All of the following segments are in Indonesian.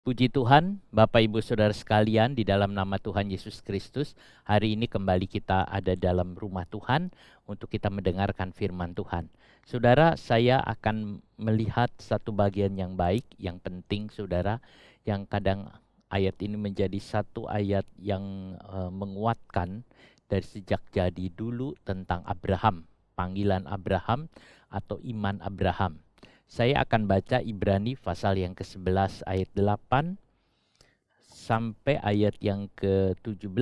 Puji Tuhan, Bapak Ibu Saudara sekalian, di dalam nama Tuhan Yesus Kristus, hari ini kembali kita ada dalam rumah Tuhan untuk kita mendengarkan firman Tuhan. Saudara, saya akan melihat satu bagian yang baik, yang penting saudara, yang kadang ayat ini menjadi satu ayat yang menguatkan dari sejak jadi dulu tentang Abraham, panggilan Abraham atau iman Abraham. Saya akan baca Ibrani pasal yang ke-11 ayat 8 sampai ayat yang ke-17.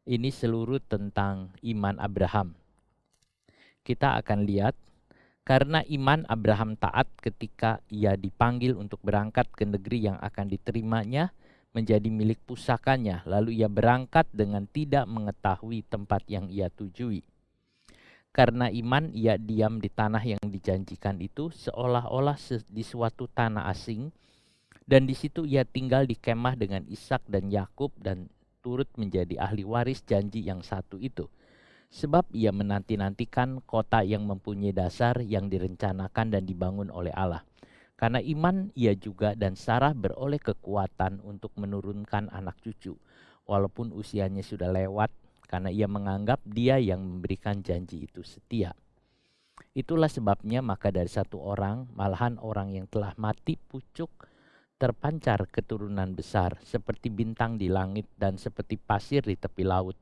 Ini seluruh tentang iman Abraham. Kita akan lihat, karena iman Abraham taat ketika ia dipanggil untuk berangkat ke negeri yang akan diterimanya menjadi milik pusakanya. Lalu ia berangkat dengan tidak mengetahui tempat yang ia tujui. Karena iman ia diam di tanah yang dijanjikan itu seolah-olah di suatu tanah asing, dan di situ ia tinggal di kemah dengan Ishak dan Yakub dan turut menjadi ahli waris janji yang satu itu. Sebab ia menanti-nantikan kota yang mempunyai dasar yang direncanakan dan dibangun oleh Allah. Karena iman ia juga dan Sarah beroleh kekuatan untuk menurunkan anak cucu, walaupun usianya sudah lewat, karena ia menganggap dia yang memberikan janji itu setia. Itulah sebabnya maka dari satu orang, malahan orang yang telah mati pucuk, terpancar keturunan besar seperti bintang di langit dan seperti pasir di tepi laut,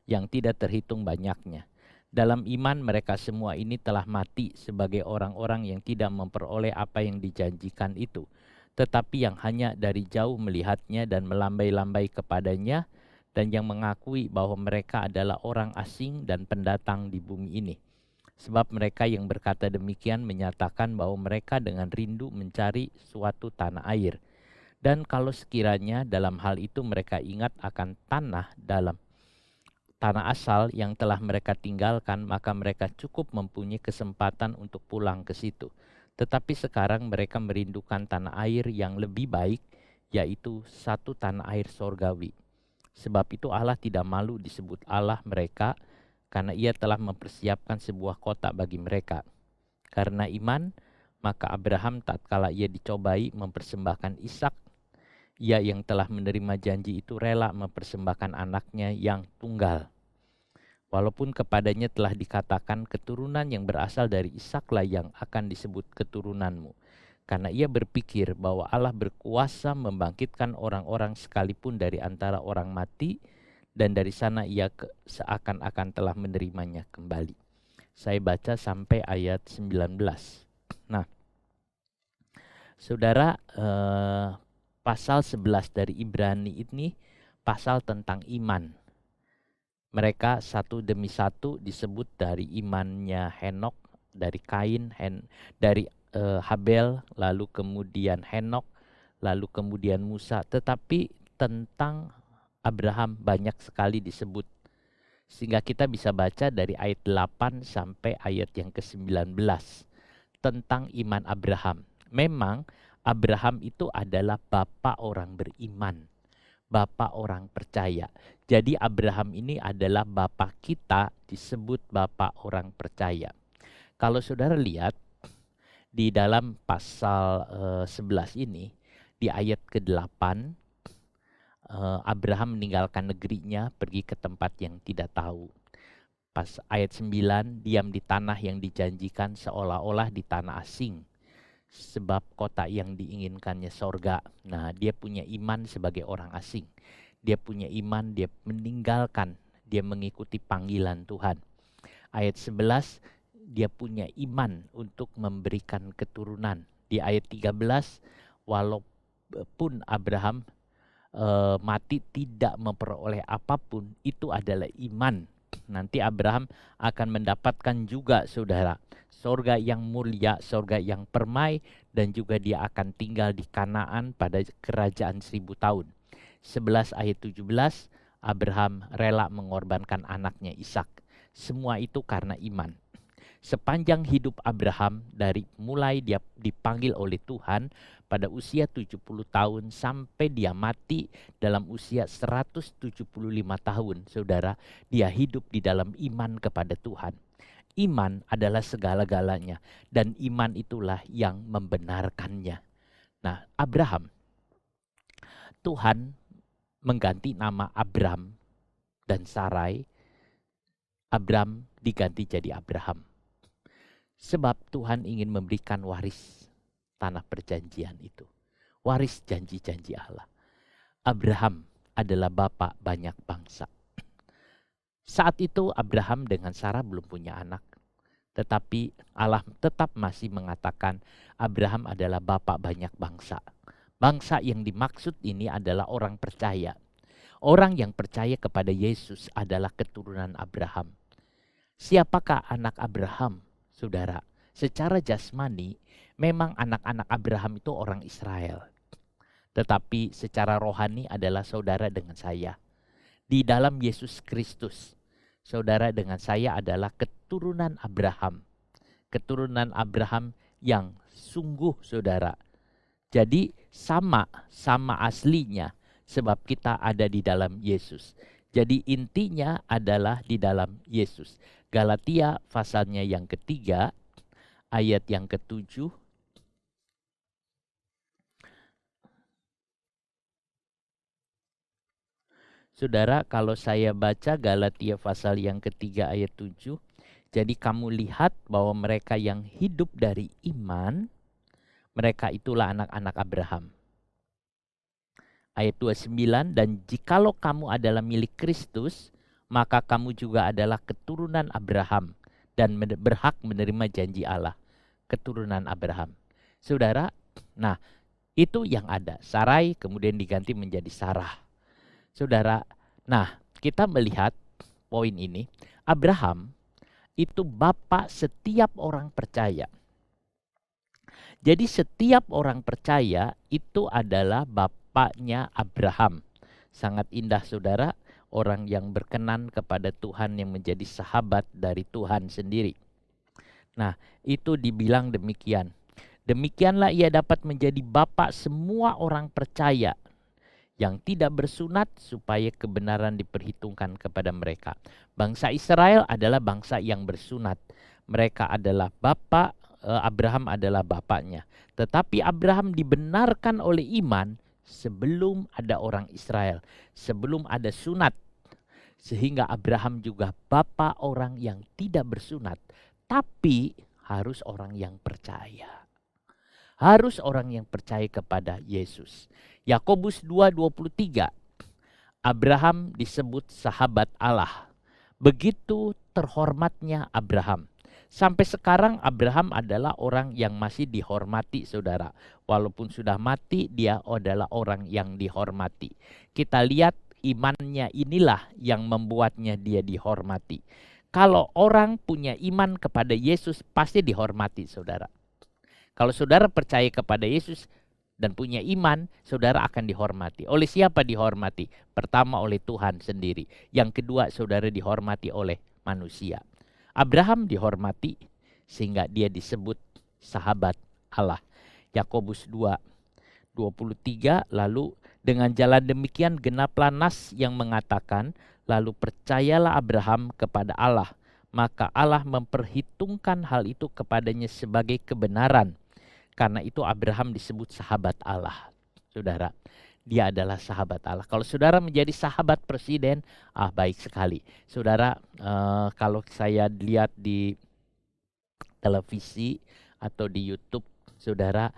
yang tidak terhitung banyaknya. Dalam iman mereka semua ini telah mati sebagai orang-orang yang tidak memperoleh apa yang dijanjikan itu, tetapi yang hanya dari jauh melihatnya dan melambai-lambai kepadanya, dan yang mengakui bahwa mereka adalah orang asing dan pendatang di bumi ini. Sebab mereka yang berkata demikian menyatakan bahwa mereka dengan rindu mencari suatu tanah air. Dan kalau sekiranya dalam hal itu mereka ingat akan tanah asal yang telah mereka tinggalkan, maka mereka cukup mempunyai kesempatan untuk pulang ke situ. Tetapi sekarang mereka merindukan tanah air yang lebih baik, yaitu satu tanah air sorgawi. Sebab itu Allah tidak malu disebut Allah mereka, karena ia telah mempersiapkan sebuah kota bagi mereka. Karena iman, maka Abraham tatkala ia dicobai mempersembahkan Ishak, ia yang telah menerima janji itu rela mempersembahkan anaknya yang tunggal. Walaupun kepadanya telah dikatakan keturunan yang berasal dari Ishaklah yang akan disebut keturunanmu. Karena ia berpikir bahwa Allah berkuasa membangkitkan orang-orang sekalipun dari antara orang mati, dan dari sana ia seakan-akan telah menerimanya kembali. Saya baca sampai ayat 19. Nah, saudara, pasal 11 dari Ibrani ini pasal tentang iman. Mereka satu demi satu disebut dari imannya Henok, dari Kain, dari Habel, lalu kemudian Henok, lalu kemudian Musa. Tetapi tentang Abraham banyak sekali disebut. Sehingga kita bisa baca dari ayat 8 sampai ayat yang ke-19 tentang iman Abraham. Memang Abraham itu adalah bapa orang beriman, bapa orang percaya. Jadi Abraham ini adalah bapa kita, disebut bapa orang percaya. Kalau saudara lihat di dalam pasal 11 ini, di ayat ke-8, Abraham meninggalkan negerinya, pergi ke tempat yang tidak tahu. Pas ayat 9, diam di tanah yang dijanjikan seolah-olah di tanah asing, sebab kota yang diinginkannya sorga. Nah, dia punya iman sebagai orang asing. Dia punya iman, dia meninggalkan, dia mengikuti panggilan Tuhan. Ayat 11, dia punya iman untuk memberikan keturunan. Di ayat 13, walaupun Abraham mati tidak memperoleh apapun, itu adalah iman. Nanti Abraham akan mendapatkan juga, saudara, sorga yang mulia, sorga yang permai, dan juga dia akan tinggal di Kanaan pada kerajaan 1000 tahun. 11 ayat 17, Abraham rela mengorbankan anaknya Ishak. Semua itu karena iman. Sepanjang hidup Abraham, dari mulai dia dipanggil oleh Tuhan pada usia 70 tahun sampai dia mati dalam usia 175 tahun, saudara, dia hidup di dalam iman kepada Tuhan. Iman adalah segala-galanya, dan iman itulah yang membenarkannya. Nah, Abraham Tuhan mengganti nama Abram dan Sarai, Abram diganti jadi Abraham. Sebab Tuhan ingin memberikan waris tanah perjanjian itu. Waris janji-janji Allah. Abraham adalah bapak banyak bangsa. Saat itu Abraham dengan Sarah belum punya anak. Tetapi Allah tetap masih mengatakan Abraham adalah bapak banyak bangsa. Bangsa yang dimaksud ini adalah orang percaya. Orang yang percaya kepada Yesus adalah keturunan Abraham. Siapakah anak Abraham, saudara? Secara jasmani, memang anak-anak Abraham itu orang Israel. Tetapi secara rohani adalah saudara dengan saya. Di dalam Yesus Kristus, saudara dengan saya adalah keturunan Abraham. Keturunan Abraham yang sungguh, saudara. Jadi sama aslinya sebab kita ada di dalam Yesus. Jadi intinya adalah di dalam Yesus. Galatia pasalnya yang ketiga, ayat yang ke-7. Saudara, kalau saya baca Galatia pasal yang ketiga ayat 7, jadi kamu lihat bahwa mereka yang hidup dari iman, mereka itulah anak-anak Abraham. Ayat 29, dan jikalau kamu adalah milik Kristus, maka kamu juga adalah keturunan Abraham dan berhak menerima janji Allah. Keturunan Abraham. Saudara, nah itu yang ada. Sarai kemudian diganti menjadi Sarah. Saudara, nah kita melihat poin ini. Abraham itu bapak setiap orang percaya. Jadi setiap orang percaya itu adalah bapaknya Abraham. Sangat indah, saudara. Orang yang berkenan kepada Tuhan yang menjadi sahabat dari Tuhan sendiri. Nah, itu dibilang demikian. Demikianlah ia dapat menjadi bapak semua orang percaya yang tidak bersunat supaya kebenaran diperhitungkan kepada mereka. Bangsa Israel adalah bangsa yang bersunat. Mereka adalah bapak, Abraham adalah bapaknya. Tetapi Abraham dibenarkan oleh iman sebelum ada orang Israel, sebelum ada sunat. Sehingga Abraham juga bapak orang yang tidak bersunat, tapi harus orang yang percaya. Harus orang yang percaya kepada Yesus. Yakobus 2:23, Abraham disebut sahabat Allah. Begitu terhormatnya Abraham. Sampai sekarang Abraham adalah orang yang masih dihormati, saudara. Walaupun sudah mati, dia adalah orang yang dihormati. Kita lihat imannya inilah yang membuatnya dia dihormati. Kalau orang punya iman kepada Yesus pasti dihormati, saudara. Kalau saudara percaya kepada Yesus dan punya iman, saudara akan dihormati. Oleh siapa dihormati? Pertama oleh Tuhan sendiri. Yang kedua, saudara dihormati oleh manusia. Abraham dihormati sehingga dia disebut sahabat Allah. Yakobus 2:23, lalu dengan jalan demikian genaplah nas yang mengatakan, lalu percayalah Abraham kepada Allah, maka Allah memperhitungkan hal itu kepadanya sebagai kebenaran. Karena itu Abraham disebut sahabat Allah. Saudara, dia adalah sahabat Allah. Kalau saudara menjadi sahabat presiden, baik sekali. Saudara, kalau saya lihat di televisi atau di YouTube, saudara,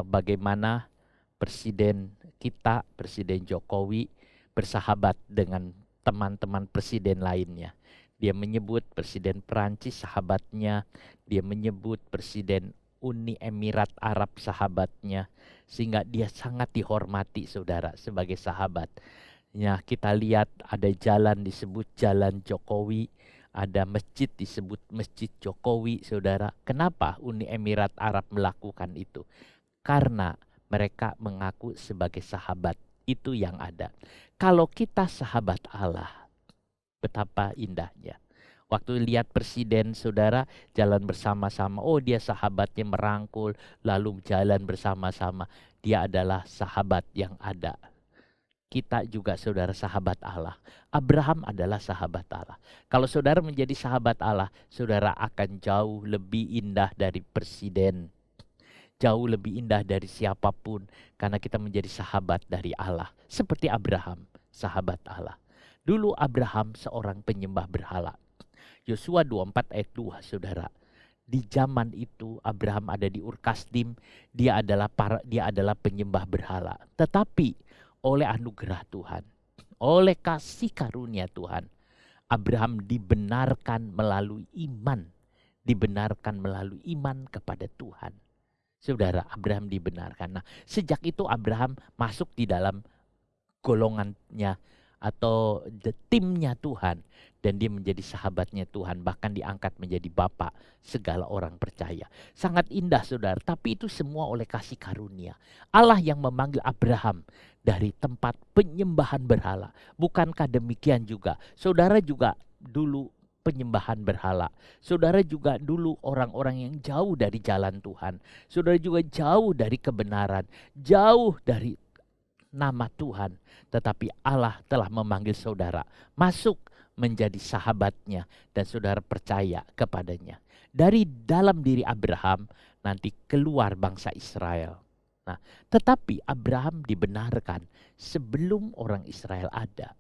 bagaimana Presiden kita, Presiden Jokowi, bersahabat dengan teman-teman presiden lainnya. Dia menyebut Presiden Perancis sahabatnya, dia menyebut Presiden Uni Emirat Arab sahabatnya, sehingga dia sangat dihormati, saudara, sebagai sahabat. Ya, kita lihat ada jalan disebut Jalan Jokowi, ada masjid disebut Masjid Jokowi, saudara. Kenapa Uni Emirat Arab melakukan itu? Karena mereka mengaku sebagai sahabat. Itu yang ada. Kalau kita sahabat Allah, betapa indahnya. Waktu lihat presiden, saudara, jalan bersama-sama. Oh, dia sahabatnya merangkul, lalu jalan bersama-sama. Dia adalah sahabat yang ada. Kita juga, saudara, sahabat Allah. Abraham adalah sahabat Allah. Kalau saudara menjadi sahabat Allah, saudara akan jauh lebih indah dari presiden. jauh lebih indah dari siapapun karena kita menjadi sahabat dari Allah. Seperti Abraham, sahabat Allah. Dulu Abraham seorang penyembah berhala. Yosua 24 ayat 2, saudara. Di zaman itu Abraham ada di Ur Kasdim, dia adalah penyembah berhala. Tetapi oleh anugerah Tuhan, oleh kasih karunia Tuhan, Abraham dibenarkan melalui iman. Dibenarkan melalui iman kepada Tuhan. Saudara, Abraham dibenarkan. Nah, sejak itu Abraham masuk di dalam golongannya atau timnya Tuhan. Dan dia menjadi sahabatnya Tuhan, bahkan diangkat menjadi bapak segala orang percaya. Sangat indah, saudara, tapi itu semua oleh kasih karunia. Allah yang memanggil Abraham dari tempat penyembahan berhala. Bukankah demikian juga? Saudara juga dulu penyembahan berhala. Saudara juga dulu orang-orang yang jauh dari jalan Tuhan. Saudara juga jauh dari kebenaran, jauh dari nama Tuhan. Tetapi Allah telah memanggil saudara masuk menjadi sahabatnya dan saudara percaya kepadanya. Dari dalam diri Abraham nanti keluar bangsa Israel. Nah, tetapi Abraham dibenarkan sebelum orang Israel ada.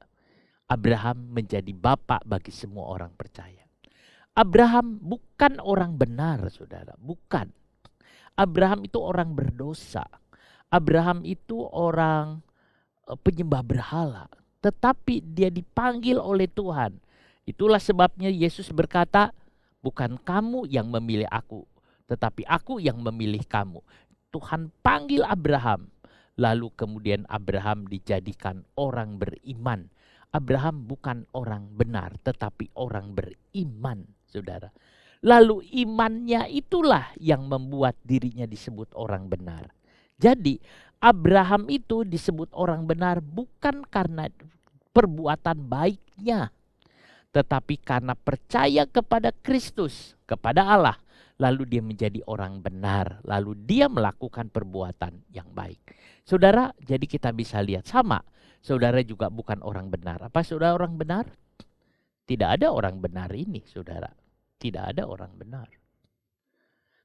Abraham menjadi bapak bagi semua orang percaya. Abraham bukan orang benar, saudara, bukan. Abraham itu orang berdosa. Abraham itu orang penyembah berhala. Tetapi dia dipanggil oleh Tuhan. Itulah sebabnya Yesus berkata, bukan kamu yang memilih aku, tetapi aku yang memilih kamu. Tuhan panggil Abraham. Lalu kemudian Abraham dijadikan orang beriman. Abraham bukan orang benar, tetapi orang beriman, saudara. Lalu imannya itulah yang membuat dirinya disebut orang benar. Jadi Abraham itu disebut orang benar bukan karena perbuatan baiknya, tetapi karena percaya kepada Kristus, kepada Allah. Lalu dia menjadi orang benar, lalu dia melakukan perbuatan yang baik. Saudara, jadi kita bisa lihat sama. Saudara juga bukan orang benar. Apa saudara orang benar? Tidak ada orang benar ini, saudara. Tidak ada orang benar.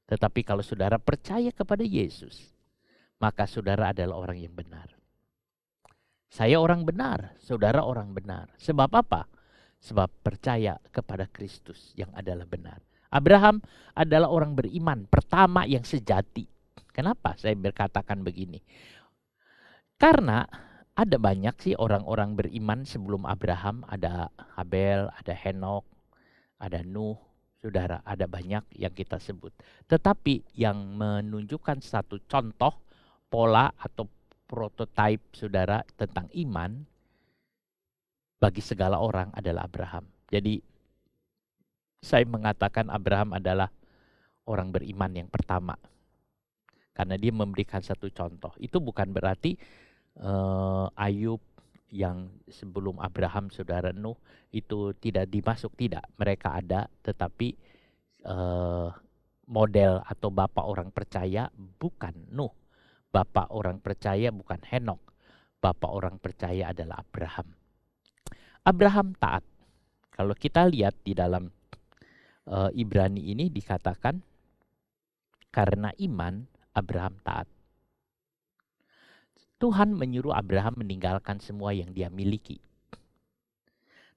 Tetapi kalau saudara percaya kepada Yesus, maka saudara adalah orang yang benar. Saya orang benar, saudara orang benar. Sebab apa? Sebab percaya kepada Kristus yang adalah benar. Abraham adalah orang beriman pertama yang sejati. Kenapa saya berkatakan begini? Karena ada banyak sih orang-orang beriman sebelum Abraham. Ada Habel, ada Henok, ada Nuh. Saudara, ada banyak yang kita sebut. Tetapi yang menunjukkan satu contoh, pola atau prototipe saudara tentang iman bagi segala orang adalah Abraham. Jadi saya mengatakan Abraham adalah orang beriman yang pertama. Karena dia memberikan satu contoh. Itu bukan berarti Ayub yang sebelum Abraham, saudara Nuh, itu tidak dimasuk. Tidak, mereka ada. Tetapi model atau bapak orang percaya bukan Nuh. Bapak orang percaya bukan Henok. Bapak orang percaya adalah Abraham. Abraham taat. Kalau kita lihat di dalam Ibrani ini dikatakan karena iman Abraham taat. Tuhan menyuruh Abraham meninggalkan semua yang dia miliki.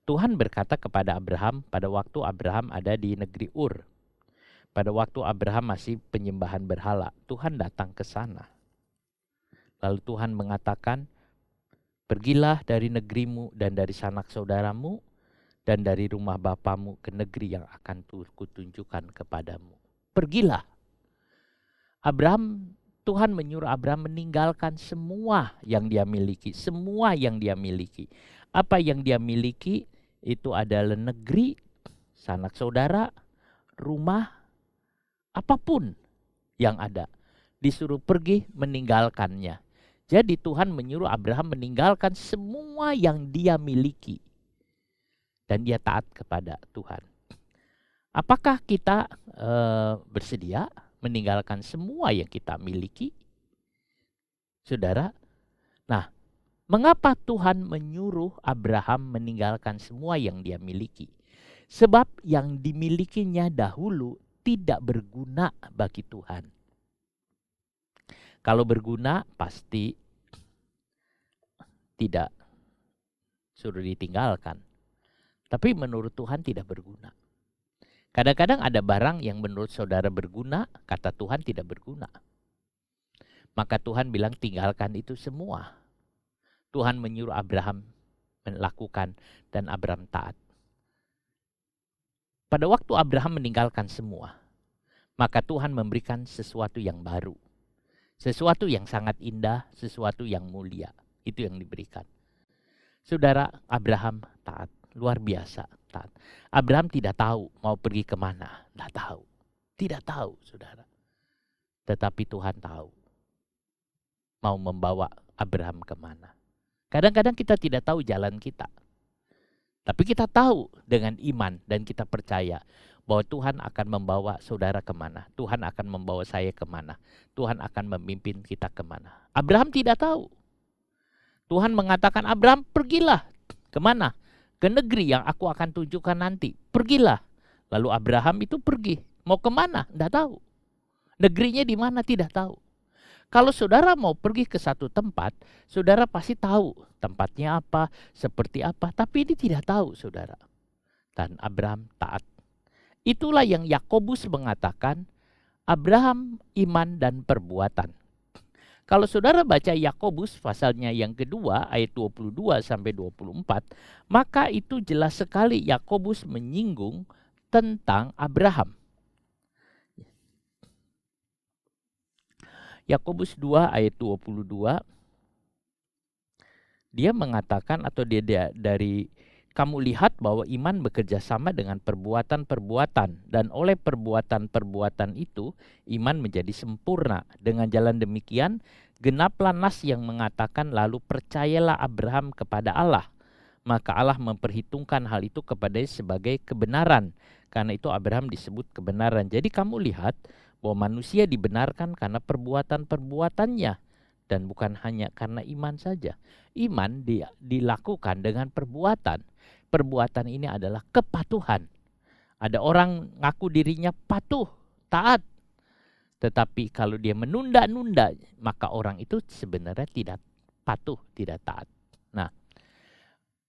Tuhan berkata kepada Abraham pada waktu Abraham ada di negeri Ur. Pada waktu Abraham masih penyembahan berhala, Tuhan datang ke sana. Lalu Tuhan mengatakan, pergilah dari negerimu dan dari sanak saudaramu dan dari rumah bapamu ke negeri yang akan kutunjukkan kepadamu. Pergilah. Tuhan menyuruh Abraham meninggalkan semua yang dia miliki. Semua yang dia miliki. Apa yang dia miliki itu adalah negeri, sanak saudara, rumah, apapun yang ada. Disuruh pergi meninggalkannya. Jadi Tuhan menyuruh Abraham meninggalkan semua yang dia miliki. Dan dia taat kepada Tuhan. Apakah kita bersedia meninggalkan semua yang kita miliki? Saudara, nah, mengapa Tuhan menyuruh Abraham meninggalkan semua yang dia miliki? Sebab yang dimilikinya dahulu tidak berguna bagi Tuhan. Kalau berguna pasti tidak suruh ditinggalkan. Tapi menurut Tuhan tidak berguna. Kadang-kadang ada barang yang menurut saudara berguna, kata Tuhan tidak berguna. Maka Tuhan bilang tinggalkan itu semua. Tuhan menyuruh Abraham melakukan dan Abraham taat. Pada waktu Abraham meninggalkan semua, maka Tuhan memberikan sesuatu yang baru. Sesuatu yang sangat indah, sesuatu yang mulia. Itu yang diberikan. Saudara, Abraham taat. Luar biasa taat. Abraham tidak tahu mau pergi kemana. Tidak tahu. Tidak tahu, saudara. Tetapi Tuhan tahu. Mau membawa Abraham kemana. Kadang-kadang kita tidak tahu jalan kita. Tapi kita tahu dengan iman dan kita percaya bahwa Tuhan akan membawa saudara kemana. Tuhan akan membawa saya kemana. Tuhan akan memimpin kita kemana. Abraham tidak tahu. Tuhan mengatakan, Abraham pergilah. Kemana? Ke negeri yang aku akan tunjukkan nanti. Pergilah. Lalu Abraham itu pergi. Mau kemana? Tidak tahu. Negerinya di mana? Tidak tahu. Kalau saudara mau pergi ke satu tempat, saudara pasti tahu tempatnya apa, seperti apa. Tapi ini tidak tahu, saudara. Dan Abraham taat. Itulah yang Yakobus mengatakan, Abraham iman dan perbuatan. Kalau saudara baca Yakobus pasalnya yang kedua ayat 22 sampai 24, maka itu jelas sekali Yakobus menyinggung tentang Abraham. Yakobus 2 ayat 22, dia mengatakan atau dia dari kamu lihat bahwa iman bekerja sama dengan perbuatan-perbuatan, dan oleh perbuatan-perbuatan itu iman menjadi sempurna. Dengan jalan demikian genaplah nas yang mengatakan lalu percayalah Abraham kepada Allah, maka Allah memperhitungkan hal itu kepadanya sebagai kebenaran. Karena itu Abraham disebut kebenaran. Jadi kamu lihat bahwa manusia dibenarkan karena perbuatan-perbuatannya dan bukan hanya karena iman saja. Iman dilakukan dengan perbuatan. Perbuatan ini adalah kepatuhan. Ada orang ngaku dirinya patuh, taat. Tetapi kalau dia menunda-nunda, maka orang itu sebenarnya tidak patuh, tidak taat. Nah,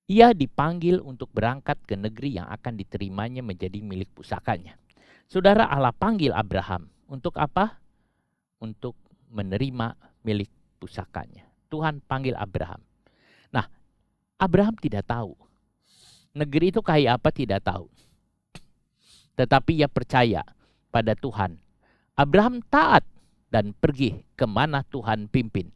ia dipanggil untuk berangkat ke negeri yang akan diterimanya menjadi milik pusakanya. Saudara, Allah panggil Abraham. Untuk apa? Untuk menerima milik pusakanya. Tuhan panggil Abraham. Nah, Abraham tidak tahu. Negeri itu kayak apa tidak tahu. Tetapi ia percaya pada Tuhan. Abraham taat dan pergi kemana Tuhan pimpin.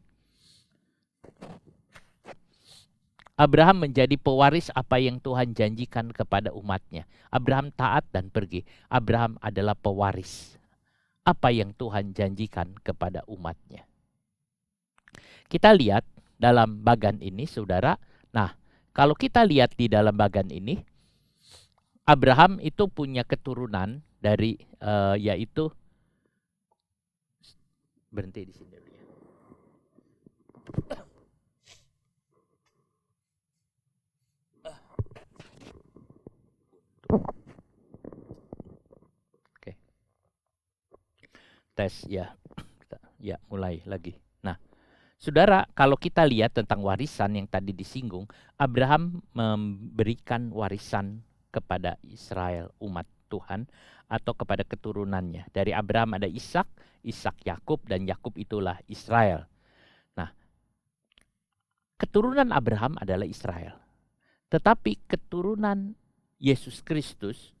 Abraham menjadi pewaris apa yang Tuhan janjikan kepada umatnya. Abraham taat dan pergi. Abraham adalah pewaris apa yang Tuhan janjikan kepada umatnya. Kita lihat dalam bagan ini, saudara. Nah, kalau kita lihat di dalam bagan ini, Abraham itu punya keturunan dari yaitu, berhenti di sini dulu ya. Oke. Tes ya. Ya, mulai lagi. Nah, saudara, kalau kita lihat tentang warisan yang tadi disinggung, Abraham memberikan warisan kepada Israel, umat Tuhan, atau kepada keturunannya. Dari Abraham ada Ishak, Ishak Yakub, dan Yakub itulah Israel. Nah, keturunan Abraham adalah Israel. Tetapi keturunan Yesus Kristus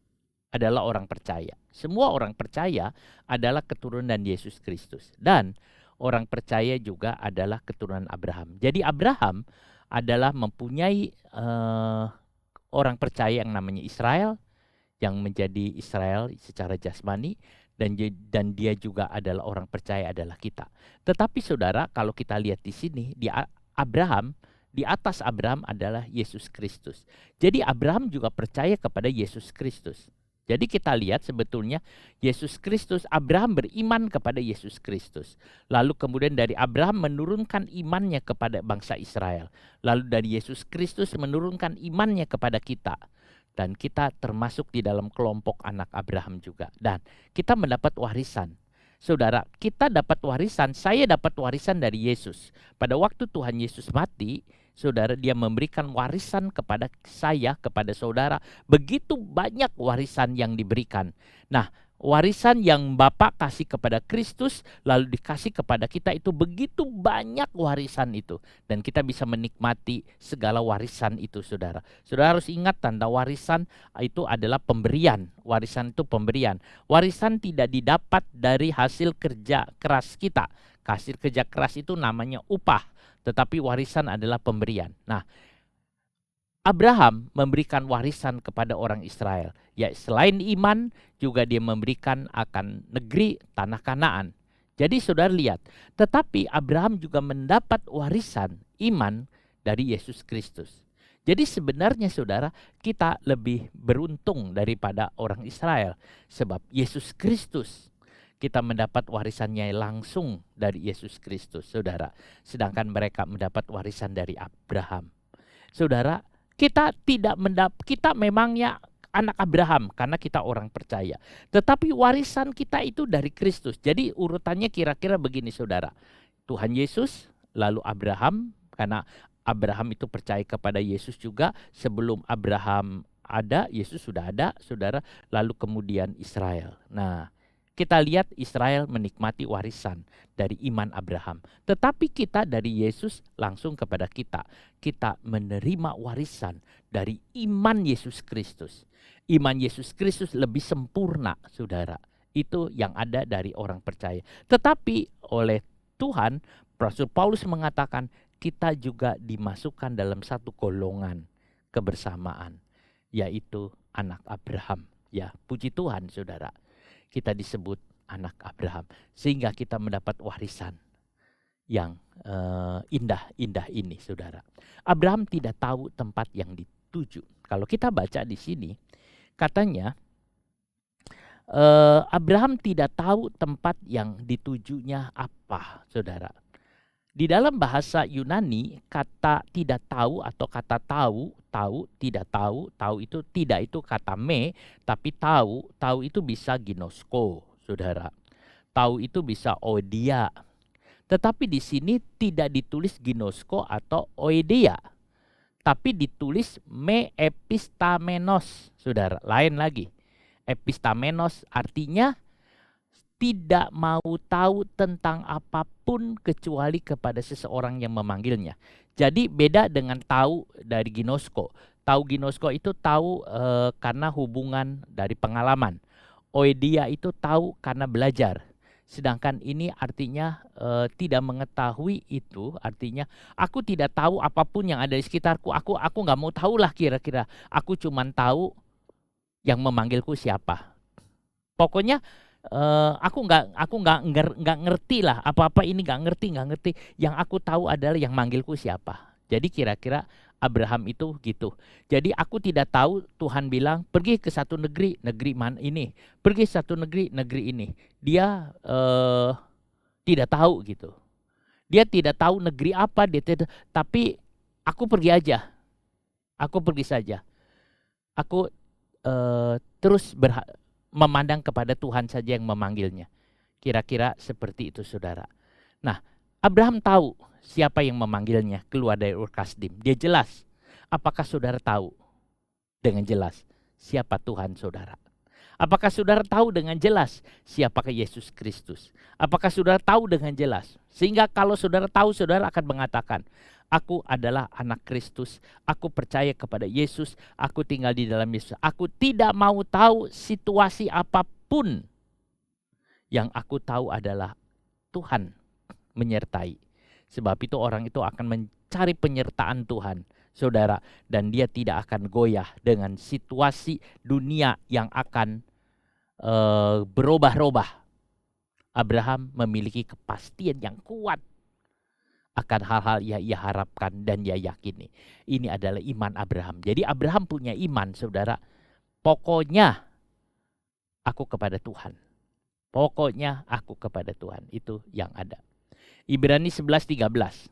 adalah orang percaya. Semua orang percaya adalah keturunan Yesus Kristus. Dan orang percaya juga adalah keturunan Abraham. Jadi Abraham adalah mempunyai orang percaya yang namanya Israel, yang menjadi Israel secara jasmani, dan dia juga adalah orang percaya adalah kita. Tetapi saudara, kalau kita lihat di sini, Abraham, di atas Abraham adalah Yesus Kristus. Jadi Abraham juga percaya kepada Yesus Kristus. Jadi kita lihat sebetulnya Yesus Kristus, Abraham beriman kepada Yesus Kristus. Lalu kemudian dari Abraham menurunkan imannya kepada bangsa Israel. Lalu dari Yesus Kristus menurunkan imannya kepada kita. Dan kita termasuk di dalam kelompok anak Abraham juga. Dan kita mendapat warisan. Saudara, kita dapat warisan, saya dapat warisan dari Yesus. Pada waktu Tuhan Yesus mati, saudara, dia memberikan warisan kepada saya, kepada saudara. Begitu banyak warisan yang diberikan. Nah, warisan yang Bapa kasih kepada Kristus lalu dikasih kepada kita, itu begitu banyak warisan itu, dan kita bisa menikmati segala warisan itu, saudara. Saudara harus ingat, tanda warisan itu adalah pemberian. Warisan itu pemberian. Warisan tidak didapat dari hasil kerja keras kita. Hasil kerja keras itu namanya upah, tetapi warisan adalah pemberian. Nah, Abraham memberikan warisan kepada orang Israel. Ya, selain iman, juga dia memberikan akan negeri tanah Kanaan. Jadi saudara lihat, tetapi Abraham juga mendapat warisan iman dari Yesus Kristus. Jadi sebenarnya saudara, kita lebih beruntung daripada orang Israel. Sebab Yesus Kristus, kita mendapat warisannya langsung dari Yesus Kristus, saudara. Sedangkan mereka mendapat warisan dari Abraham. Saudara, kita memangnya anak Abraham karena kita orang percaya. Tetapi warisan kita itu dari Kristus. Jadi urutannya kira-kira begini, saudara. Tuhan Yesus, lalu Abraham, karena Abraham itu percaya kepada Yesus juga. Sebelum Abraham ada, Yesus sudah ada, saudara. Lalu kemudian Israel. Nah, kita lihat Israel menikmati warisan dari iman Abraham. Tetapi kita dari Yesus langsung kepada kita. Kita menerima warisan dari iman Yesus Kristus. Iman Yesus Kristus lebih sempurna, saudara. Itu yang ada dari orang percaya. Tetapi oleh Tuhan, Rasul Paulus mengatakan kita juga dimasukkan dalam satu golongan kebersamaan, yaitu anak Abraham. Ya, puji Tuhan, saudara. Kita disebut anak Abraham, sehingga kita mendapat warisan yang indah-indah ini, saudara. Abraham tidak tahu tempat yang dituju. Kalau kita baca di sini, katanya Abraham tidak tahu tempat yang ditujunya apa, saudara. Di dalam bahasa Yunani, kata tidak tahu atau kata tahu, tidak tahu, itu tidak itu kata me, tapi tahu itu bisa ginosko, saudara. Tahu itu bisa oidia. Tetapi di sini tidak ditulis ginosko atau oidia, tapi ditulis me epistamenos, saudara. Lain lagi. Epistamenos artinya tidak mau tahu tentang apapun kecuali kepada seseorang yang memanggilnya. Jadi beda dengan tahu dari ginosko. Tahu ginosko itu tahu karena hubungan dari pengalaman. Oidia itu tahu karena belajar. Sedangkan ini artinya tidak mengetahui, itu artinya aku tidak tahu apapun yang ada di sekitarku. Aku nggak mau tahu lah kira-kira. Aku cuman tahu yang memanggilku siapa. Pokoknya aku nggak ngerti lah, apa-apa ini nggak ngerti. Yang aku tahu adalah yang manggilku siapa. Jadi kira-kira Abraham itu gitu. Jadi aku tidak tahu, Tuhan bilang pergi ke satu negeri mana ini, pergi satu negeri ini. Dia tidak tahu gitu. Dia tidak tahu negeri apa, tapi aku pergi aja. Aku pergi saja. Aku terus memandang kepada Tuhan saja yang memanggilnya. Kira-kira seperti itu, saudara. Nah, Abraham tahu siapa yang memanggilnya keluar dari Ur Kasdim. Dia jelas. Apakah saudara tahu dengan jelas siapa Tuhan saudara? Apakah saudara tahu dengan jelas siapakah Yesus Kristus? Apakah saudara tahu dengan jelas? Sehingga kalau saudara tahu, saudara akan mengatakan, aku adalah anak Kristus, aku percaya kepada Yesus, aku tinggal di dalam Yesus. Aku tidak mau tahu situasi apapun. Yang aku tahu adalah Tuhan menyertai. Sebab itu orang itu akan mencari penyertaan Tuhan, saudara. Dan dia tidak akan goyah dengan situasi dunia yang akan berubah-ubah. Abraham memiliki kepastian yang kuat akan hal-hal yang ia harapkan dan ia yakini. Ini adalah iman Abraham. Jadi Abraham punya iman, saudara. Pokoknya aku kepada Tuhan. Pokoknya aku kepada Tuhan. Itu yang ada. Ibrani 11:13.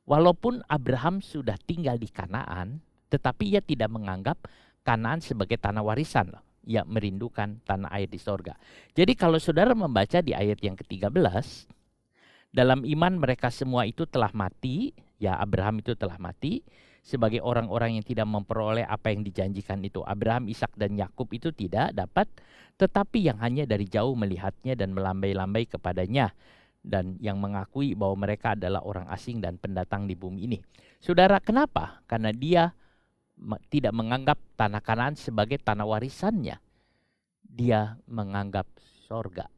Walaupun Abraham sudah tinggal di Kanaan, tetapi ia tidak menganggap Kanaan sebagai tanah warisan. ia merindukan tanah air di sorga. Jadi kalau saudara membaca di ayat yang ke-13, dalam iman mereka semua itu telah mati, ya Abraham itu telah mati, sebagai orang-orang yang tidak memperoleh apa yang dijanjikan itu. Abraham, Ishak dan Yakub itu tidak dapat, tetapi yang hanya dari jauh melihatnya dan melambai-lambai kepadanya, dan yang mengakui bahwa mereka adalah orang asing dan pendatang di bumi ini. Saudara, kenapa? Karena dia tidak menganggap tanah Kanaan sebagai tanah warisannya. Dia menganggap sorga.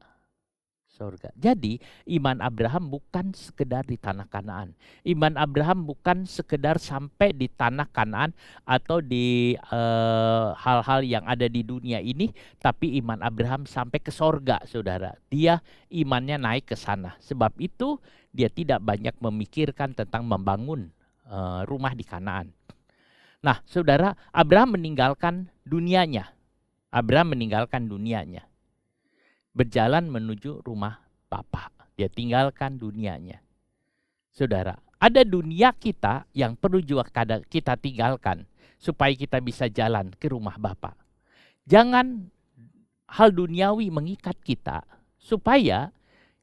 Jadi iman Abraham bukan sekedar di tanah Kanaan. Iman Abraham bukan sekedar sampai di tanah Kanaan atau di hal-hal yang ada di dunia ini, tapi iman Abraham sampai ke sorga, saudara. Dia imannya naik ke sana. Sebab itu dia tidak banyak memikirkan tentang membangun rumah di Kanaan. Nah, saudara, Abraham meninggalkan dunianya. Berjalan menuju rumah Bapa. Dia tinggalkan dunianya. Saudara, ada dunia kita yang perlu juga kita tinggalkan supaya kita bisa jalan ke rumah Bapa. Jangan hal duniawi mengikat kita supaya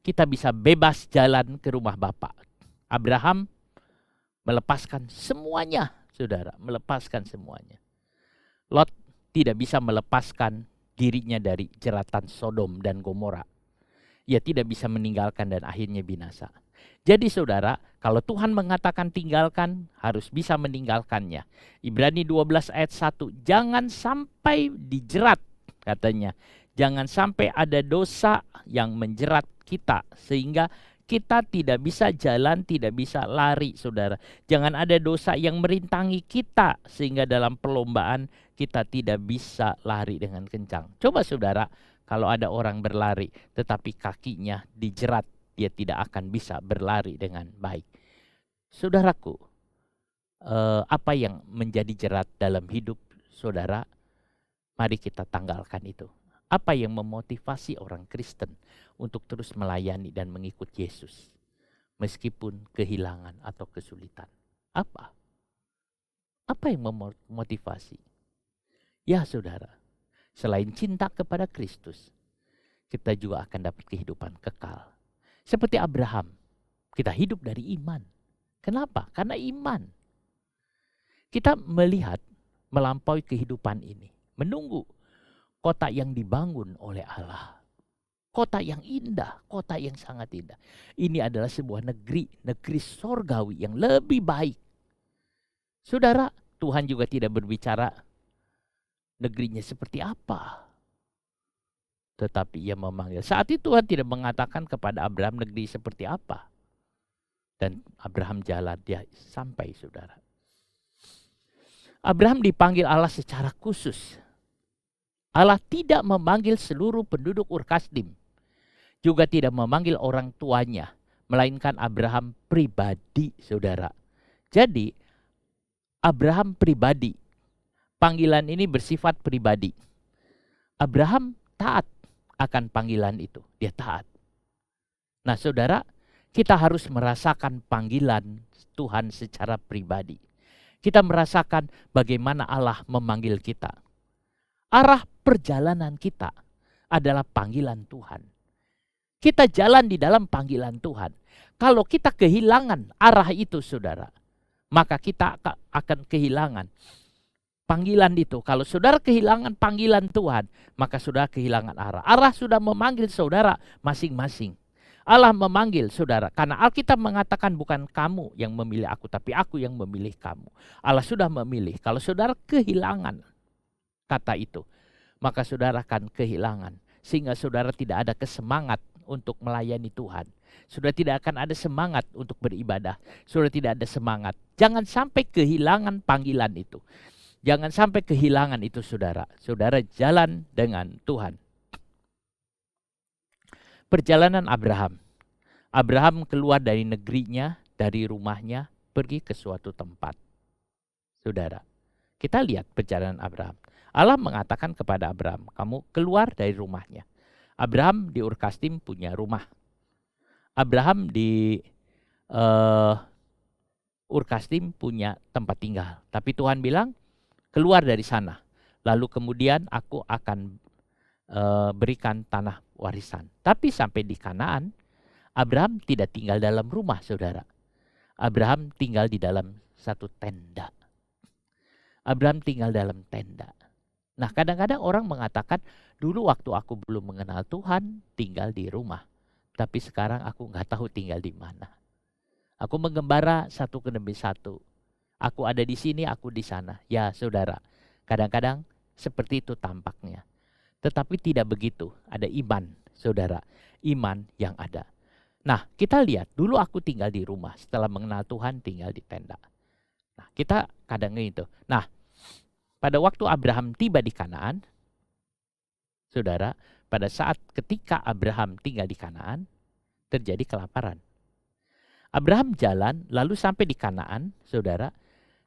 kita bisa bebas jalan ke rumah Bapa. Abraham melepaskan semuanya, saudara, melepaskan semuanya. Lot tidak bisa melepaskan dirinya dari jeratan Sodom dan Gomora. Ia tidak bisa meninggalkan dan akhirnya binasa. Jadi saudara, kalau Tuhan mengatakan tinggalkan, harus bisa meninggalkannya. Ibrani 12 ayat 1, jangan sampai dijerat, katanya. Jangan sampai ada dosa yang menjerat kita, sehingga kita tidak bisa jalan, tidak bisa lari, saudara. Jangan ada dosa yang merintangi kita, sehingga dalam perlombaan kita tidak bisa lari dengan kencang. Coba saudara, kalau ada orang berlari tetapi kakinya dijerat, dia tidak akan bisa berlari dengan baik. Saudaraku, apa yang menjadi jerat dalam hidup saudara, mari kita tanggalkan itu. Apa yang memotivasi orang Kristen untuk terus melayani dan mengikut Yesus meskipun kehilangan atau kesulitan? Apa? Apa yang memotivasi? Ya saudara, selain cinta kepada Kristus, kita juga akan dapat kehidupan kekal. Seperti Abraham, kita hidup dari iman. Kenapa? Karena iman. Kita melihat melampaui kehidupan ini, menunggu kota yang dibangun oleh Allah. Kota yang indah, kota yang sangat indah. Ini adalah sebuah negeri sorgawi yang lebih baik. Saudara, Tuhan juga tidak berbicara negerinya seperti apa, tetapi ia memanggil. Saat itu Tuhan tidak mengatakan kepada Abraham negeri seperti apa. Dan Abraham jalan, dia sampai, saudara. Abraham dipanggil Allah secara khusus. Allah tidak memanggil seluruh penduduk Ur Kasdim, juga tidak memanggil orang tuanya, melainkan Abraham pribadi, saudara. Jadi Abraham pribadi. Panggilan ini bersifat pribadi. Abraham taat akan panggilan itu. Dia taat. Nah saudara, kita harus merasakan panggilan Tuhan secara pribadi. Kita merasakan bagaimana Allah memanggil kita. Arah perjalanan kita adalah panggilan Tuhan. Kita jalan di dalam panggilan Tuhan. Kalau kita kehilangan arah itu, saudara, maka kita akan kehilangan panggilan itu. Kalau saudara kehilangan panggilan Tuhan, maka saudara kehilangan arah. Arah sudah memanggil saudara masing-masing. Allah memanggil saudara. Karena Alkitab mengatakan bukan kamu yang memilih aku, tapi aku yang memilih kamu. Allah sudah memilih. Kalau saudara kehilangan kata itu, maka saudara akan kehilangan. Sehingga saudara tidak ada kesemangat untuk melayani Tuhan. Saudara tidak akan ada semangat untuk beribadah. Saudara tidak ada semangat. Jangan sampai kehilangan panggilan itu. Jangan sampai kehilangan itu, saudara. Saudara jalan dengan Tuhan. Perjalanan Abraham. Abraham keluar dari negerinya, dari rumahnya, pergi ke suatu tempat. Saudara, kita lihat perjalanan Abraham. Allah mengatakan kepada Abraham, kamu keluar dari rumahnya. Abraham di Ur Kasdim punya rumah. Abraham di Ur Kasdim punya tempat tinggal. Tapi Tuhan bilang, keluar dari sana. Lalu kemudian aku akan berikan tanah warisan. Tapi sampai di Kanaan, Abraham tidak tinggal dalam rumah, saudara. Abraham tinggal di dalam satu tenda. Abraham tinggal dalam tenda. Nah, kadang-kadang orang mengatakan, dulu waktu aku belum mengenal Tuhan, tinggal di rumah. Tapi sekarang aku nggak tahu tinggal di mana. Aku mengembara satu ke demi satu. Aku ada di sini, aku di sana. Ya, saudara, kadang-kadang seperti itu tampaknya. Tetapi tidak begitu. Ada iman, saudara. Iman yang ada. Nah, kita lihat, dulu aku tinggal di rumah. Setelah mengenal Tuhan, tinggal di tenda. Nah, kita kadang gitu. Nah, pada waktu Abraham tiba di Kanaan, saudara, pada saat ketika Abraham tinggal di Kanaan, terjadi kelaparan. Abraham jalan, lalu sampai di Kanaan, saudara,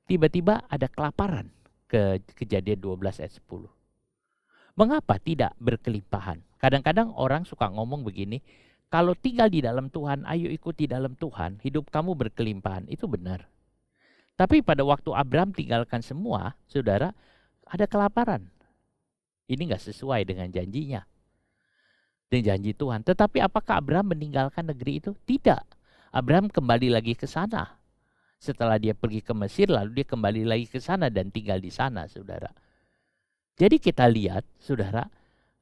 tiba-tiba ada kelaparan. Kejadian 12 ayat 10. Mengapa tidak berkelimpahan? Kadang-kadang orang suka ngomong begini, kalau tinggal di dalam Tuhan, ayo ikuti dalam Tuhan, hidup kamu berkelimpahan. Itu benar. Tapi pada waktu Abraham tinggalkan semua, saudara, ada kelaparan. Ini nggak sesuai dengan janjinya, dengan janji Tuhan. Tetapi apakah Abraham meninggalkan negeri itu? Tidak. Abraham kembali lagi ke sana. Setelah dia pergi ke Mesir, lalu dia kembali lagi ke sana dan tinggal di sana, saudara. Jadi kita lihat, saudara,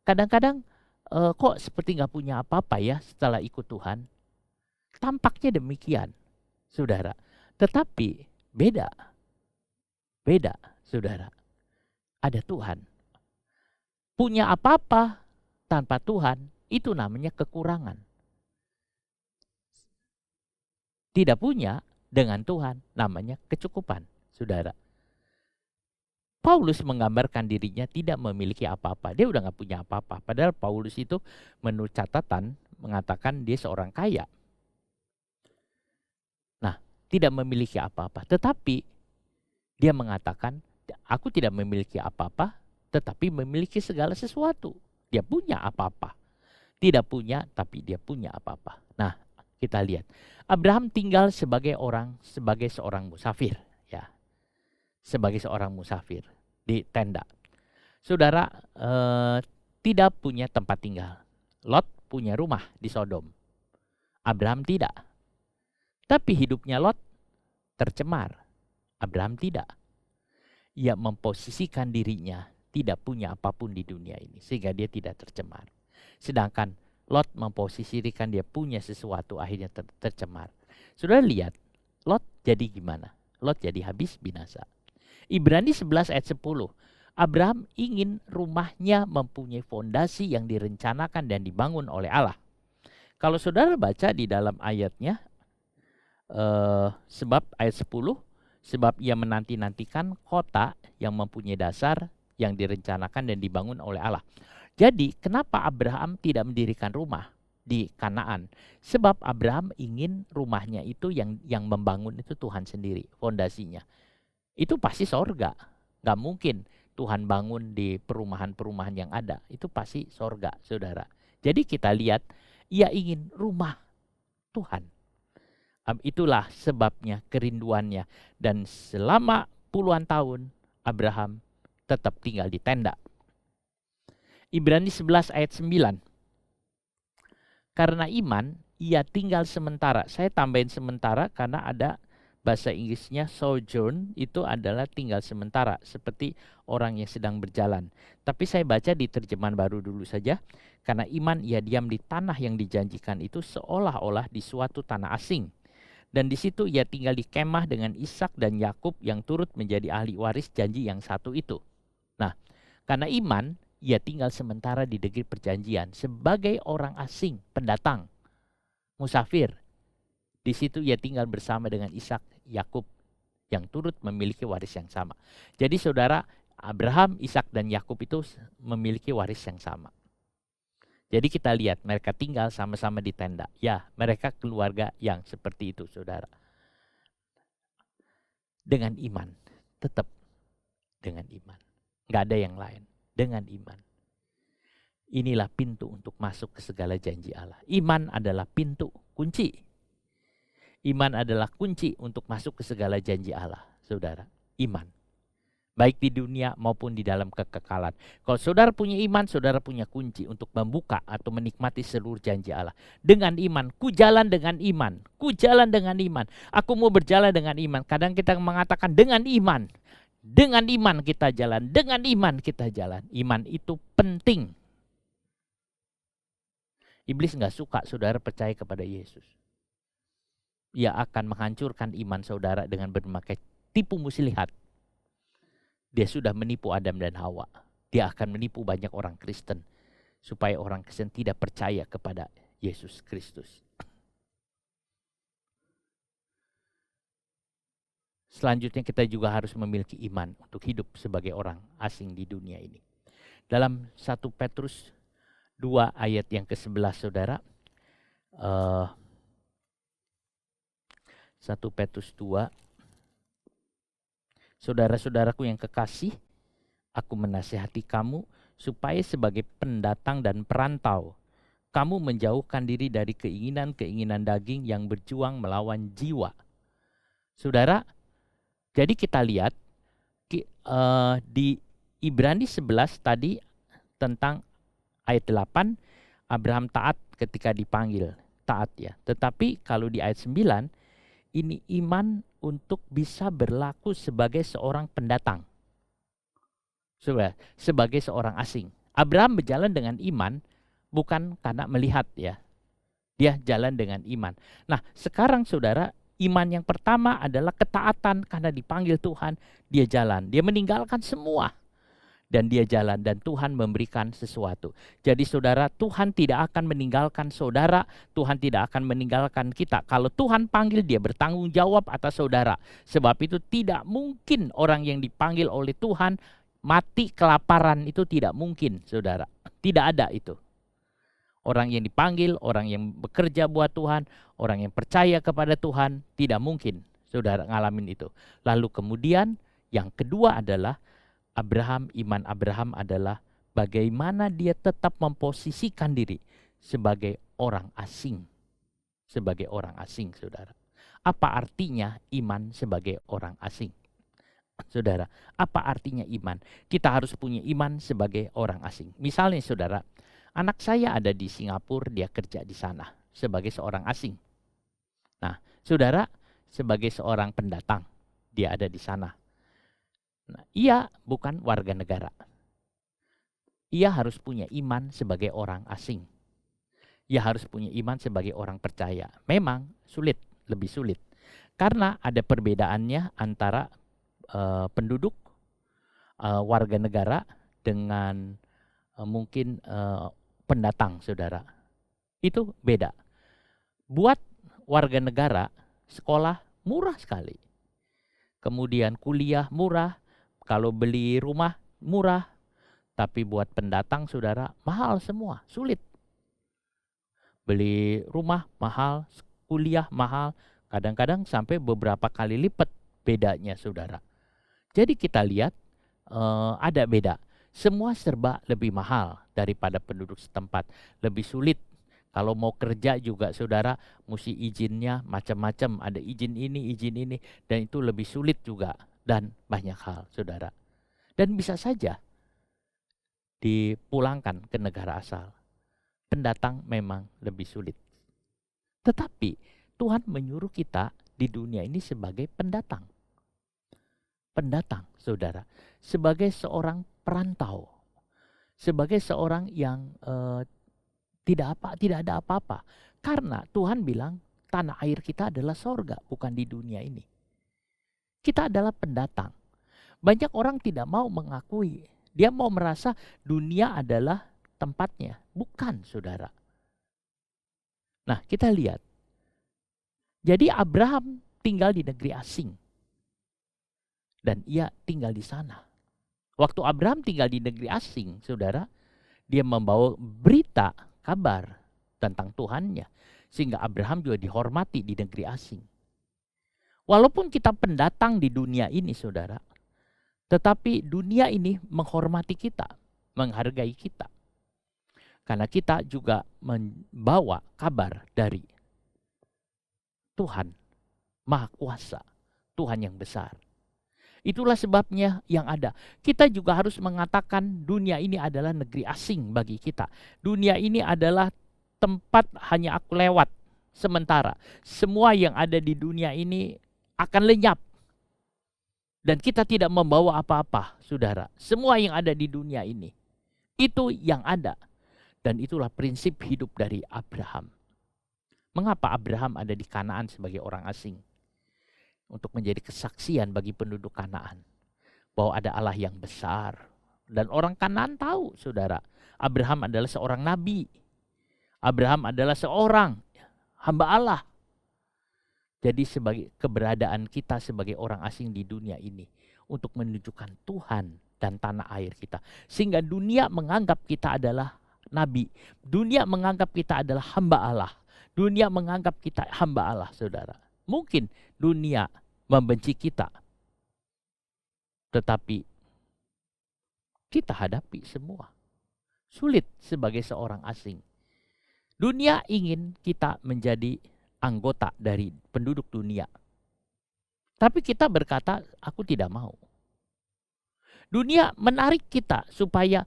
kadang-kadang kok seperti nggak punya apa-apa ya setelah ikut Tuhan. Tampaknya demikian, saudara. Tetapi beda, saudara. Ada Tuhan. Punya apa-apa tanpa Tuhan, itu namanya kekurangan. Tidak punya dengan Tuhan, namanya kecukupan, saudara. Paulus menggambarkan dirinya tidak memiliki apa-apa. Dia udah gak punya apa-apa. Padahal Paulus itu menurut catatan mengatakan dia seorang kaya. Nah, tidak memiliki apa-apa. Tetapi dia mengatakan, aku tidak memiliki apa-apa, tetapi memiliki segala sesuatu. Dia punya apa-apa. Tidak punya, tapi dia punya apa-apa. Nah, kita lihat. Abraham tinggal sebagai seorang musafir. Ya, sebagai seorang musafir di tenda. Saudara, tidak punya tempat tinggal. Lot punya rumah di Sodom. Abraham tidak. Tapi hidupnya Lot tercemar. Abraham tidak. Ia memposisikan dirinya tidak punya apapun di dunia ini, sehingga dia tidak tercemar. Sedangkan Lot memposisikan dia punya sesuatu, akhirnya tercemar. Saudara lihat, Lot jadi gimana? Lot jadi habis binasa. Ibrani 11 ayat 10. Abraham ingin rumahnya mempunyai fondasi yang direncanakan dan dibangun oleh Allah. Kalau saudara baca di dalam ayatnya, sebab ayat 10, sebab ia menanti-nantikan kota yang mempunyai dasar yang direncanakan dan dibangun oleh Allah. Jadi kenapa Abraham tidak mendirikan rumah di Kanaan? Sebab Abraham ingin rumahnya itu yang membangun itu Tuhan sendiri, fondasinya. Itu pasti sorga. Gak mungkin Tuhan bangun di perumahan-perumahan yang ada. Itu pasti sorga, saudara. Jadi kita lihat, ia ingin rumah Tuhan. Itulah sebabnya, kerinduannya. Dan selama puluhan tahun, Abraham tetap tinggal di tenda. Ibrani 11 ayat 9. Karena iman, ia tinggal sementara. Saya tambahin sementara karena ada bahasa Inggrisnya sojourn, itu adalah tinggal sementara, seperti orang yang sedang berjalan. Tapi saya baca di terjemahan baru dulu saja. Karena iman ia diam di tanah yang dijanjikan itu seolah-olah di suatu tanah asing. Dan di situ ia tinggal di kemah dengan Ishak dan Yakub yang turut menjadi ahli waris janji yang satu itu. Nah, karena iman ia tinggal sementara di negeri perjanjian sebagai orang asing, pendatang, musafir. Di situ ia tinggal bersama dengan Ishak, Yakub yang turut memiliki waris yang sama. Jadi saudara, Abraham, Ishak dan Yakub itu memiliki waris yang sama. Jadi kita lihat mereka tinggal sama-sama di tenda. Ya, mereka keluarga yang seperti itu, saudara. Dengan iman, tetap dengan iman. Gak ada yang lain, dengan iman. Inilah pintu untuk masuk ke segala janji Allah. Iman adalah pintu, kunci. Iman adalah kunci untuk masuk ke segala janji Allah, saudara. Iman. baik di dunia maupun di dalam kekekalan. Kalau saudara punya iman, saudara punya kunci untuk membuka atau menikmati seluruh janji Allah. Dengan iman, ku jalan dengan iman, ku jalan dengan iman, aku mau berjalan dengan iman. Kadang kita mengatakan dengan iman kita jalan, dengan iman kita jalan. Iman itu penting. Iblis nggak suka saudara percaya kepada Yesus. Ia akan menghancurkan iman saudara dengan berbagai tipu muslihat. Dia sudah menipu Adam dan Hawa. Dia akan menipu banyak orang Kristen supaya orang Kristen tidak percaya kepada Yesus Kristus. Selanjutnya kita juga harus memiliki iman untuk hidup sebagai orang asing di dunia ini. Dalam 1 Petrus 2 ayat yang ke-11 saudara. 1 Petrus 2. Saudara-saudaraku yang kekasih, aku menasihati kamu supaya sebagai pendatang dan perantau, kamu menjauhkan diri dari keinginan-keinginan daging yang berjuang melawan jiwa. Saudara, jadi kita lihat di Ibrani 11 tadi tentang ayat 8, Abraham taat ketika dipanggil, taat ya. Tetapi kalau di ayat 9, ini iman untuk bisa berlaku sebagai seorang pendatang. Sebagai seorang asing. Abraham berjalan dengan iman bukan karena melihat ya. Dia jalan dengan iman. Nah sekarang saudara, iman yang pertama adalah ketaatan karena dipanggil Tuhan. Dia jalan, dia meninggalkan semua. Dan dia jalan dan Tuhan memberikan sesuatu. Jadi saudara, Tuhan tidak akan meninggalkan saudara, Tuhan tidak akan meninggalkan kita. Kalau Tuhan panggil, dia bertanggung jawab atas saudara. Sebab itu tidak mungkin orang yang dipanggil oleh Tuhan mati kelaparan, itu tidak mungkin saudara. Tidak ada itu. Orang yang dipanggil, orang yang bekerja buat Tuhan, orang yang percaya kepada Tuhan, tidak mungkin saudara ngalamin itu. Lalu kemudian yang kedua adalah iman Abraham adalah bagaimana dia tetap memposisikan diri sebagai orang asing. Sebagai orang asing, saudara. Apa artinya iman sebagai orang asing? Saudara, apa artinya iman? Kita harus punya iman sebagai orang asing. Misalnya saudara, anak saya ada di Singapura, dia kerja di sana sebagai seorang asing. Nah, saudara, sebagai seorang pendatang, dia ada di sana. Nah, ia bukan warga negara. Ia harus punya iman sebagai orang asing. Ia harus punya iman sebagai orang percaya. Memang sulit, lebih sulit. Karena ada perbedaannya antara penduduk warga negara dengan mungkin pendatang, saudara. Itu beda. Buat warga negara, sekolah murah sekali. Kemudian kuliah murah. Kalau beli rumah murah, tapi buat pendatang saudara mahal semua, sulit. Beli rumah mahal, kuliah mahal, kadang-kadang sampai beberapa kali lipat bedanya saudara. Jadi kita lihat ada beda. Semua serba lebih mahal daripada penduduk setempat, lebih sulit. Kalau mau kerja juga saudara mesti izinnya macam-macam, ada izin ini, dan itu lebih sulit juga. Dan banyak hal, saudara. Dan bisa saja dipulangkan ke negara asal. Pendatang memang lebih sulit. Tetapi Tuhan menyuruh kita di dunia ini sebagai pendatang. Pendatang, saudara. Sebagai seorang perantau. Sebagai seorang yang tidak ada apa-apa. Karena Tuhan bilang tanah air kita adalah sorga, bukan di dunia ini. Kita adalah pendatang. Banyak orang tidak mau mengakui. Dia mau merasa dunia adalah tempatnya. Bukan, saudara. Nah, kita lihat. Jadi Abraham tinggal di negeri asing. Dan ia tinggal di sana. Waktu Abraham tinggal di negeri asing, saudara, dia membawa berita, kabar tentang Tuhannya. Sehingga Abraham juga dihormati di negeri asing. Walaupun kita pendatang di dunia ini, saudara, tetapi dunia ini menghormati kita, menghargai kita. Karena kita juga membawa kabar dari Tuhan Maha Kuasa, Tuhan yang besar. Itulah sebabnya yang ada. Kita juga harus mengatakan dunia ini adalah negeri asing bagi kita. Dunia ini adalah tempat hanya aku lewat sementara. Semua yang ada di dunia ini akan lenyap. Dan kita tidak membawa apa-apa, saudara. Semua yang ada di dunia ini, itu yang ada. Dan itulah prinsip hidup dari Abraham. Mengapa Abraham ada di Kanaan sebagai orang asing? Untuk menjadi kesaksian bagi penduduk Kanaan. Bahwa ada Allah yang besar. Dan orang Kanaan tahu, saudara. Abraham adalah seorang nabi. Abraham adalah seorang hamba Allah. Jadi sebagai keberadaan kita sebagai orang asing di dunia ini. Untuk menunjukkan Tuhan dan tanah air kita. Sehingga dunia menganggap kita adalah nabi. Dunia menganggap kita adalah hamba Allah. Dunia menganggap kita hamba Allah, saudara. Mungkin dunia membenci kita. Tetapi kita hadapi semua. Sulit sebagai seorang asing. Dunia ingin kita menjadi anggota dari penduduk dunia. Tapi kita berkata, aku tidak mau. Dunia menarik kita supaya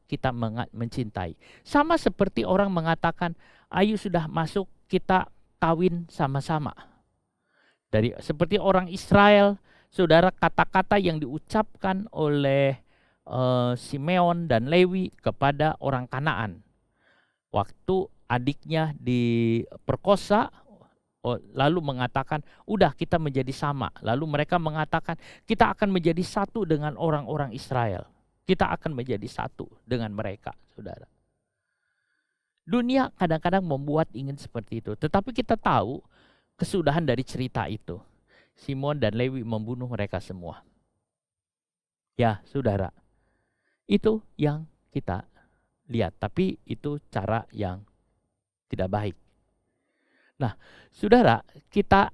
kita mencintai. Sama seperti orang mengatakan, ayo sudah masuk kita kawin sama-sama. Seperti orang Israel, saudara, kata-kata yang diucapkan oleh Simeon dan Lewi kepada orang Kanaan. Waktu adiknya diperkosa, lalu mengatakan, udah kita menjadi sama. Lalu mereka mengatakan, kita akan menjadi satu dengan orang-orang Israel. Kita akan menjadi satu dengan mereka, saudara. Dunia kadang-kadang membuat ingin seperti itu. Tetapi kita tahu kesudahan dari cerita itu. Simon dan Lewi membunuh mereka semua. Ya, saudara. Itu yang kita lihat. Tapi itu cara yang tidak baik. Nah, saudara, kita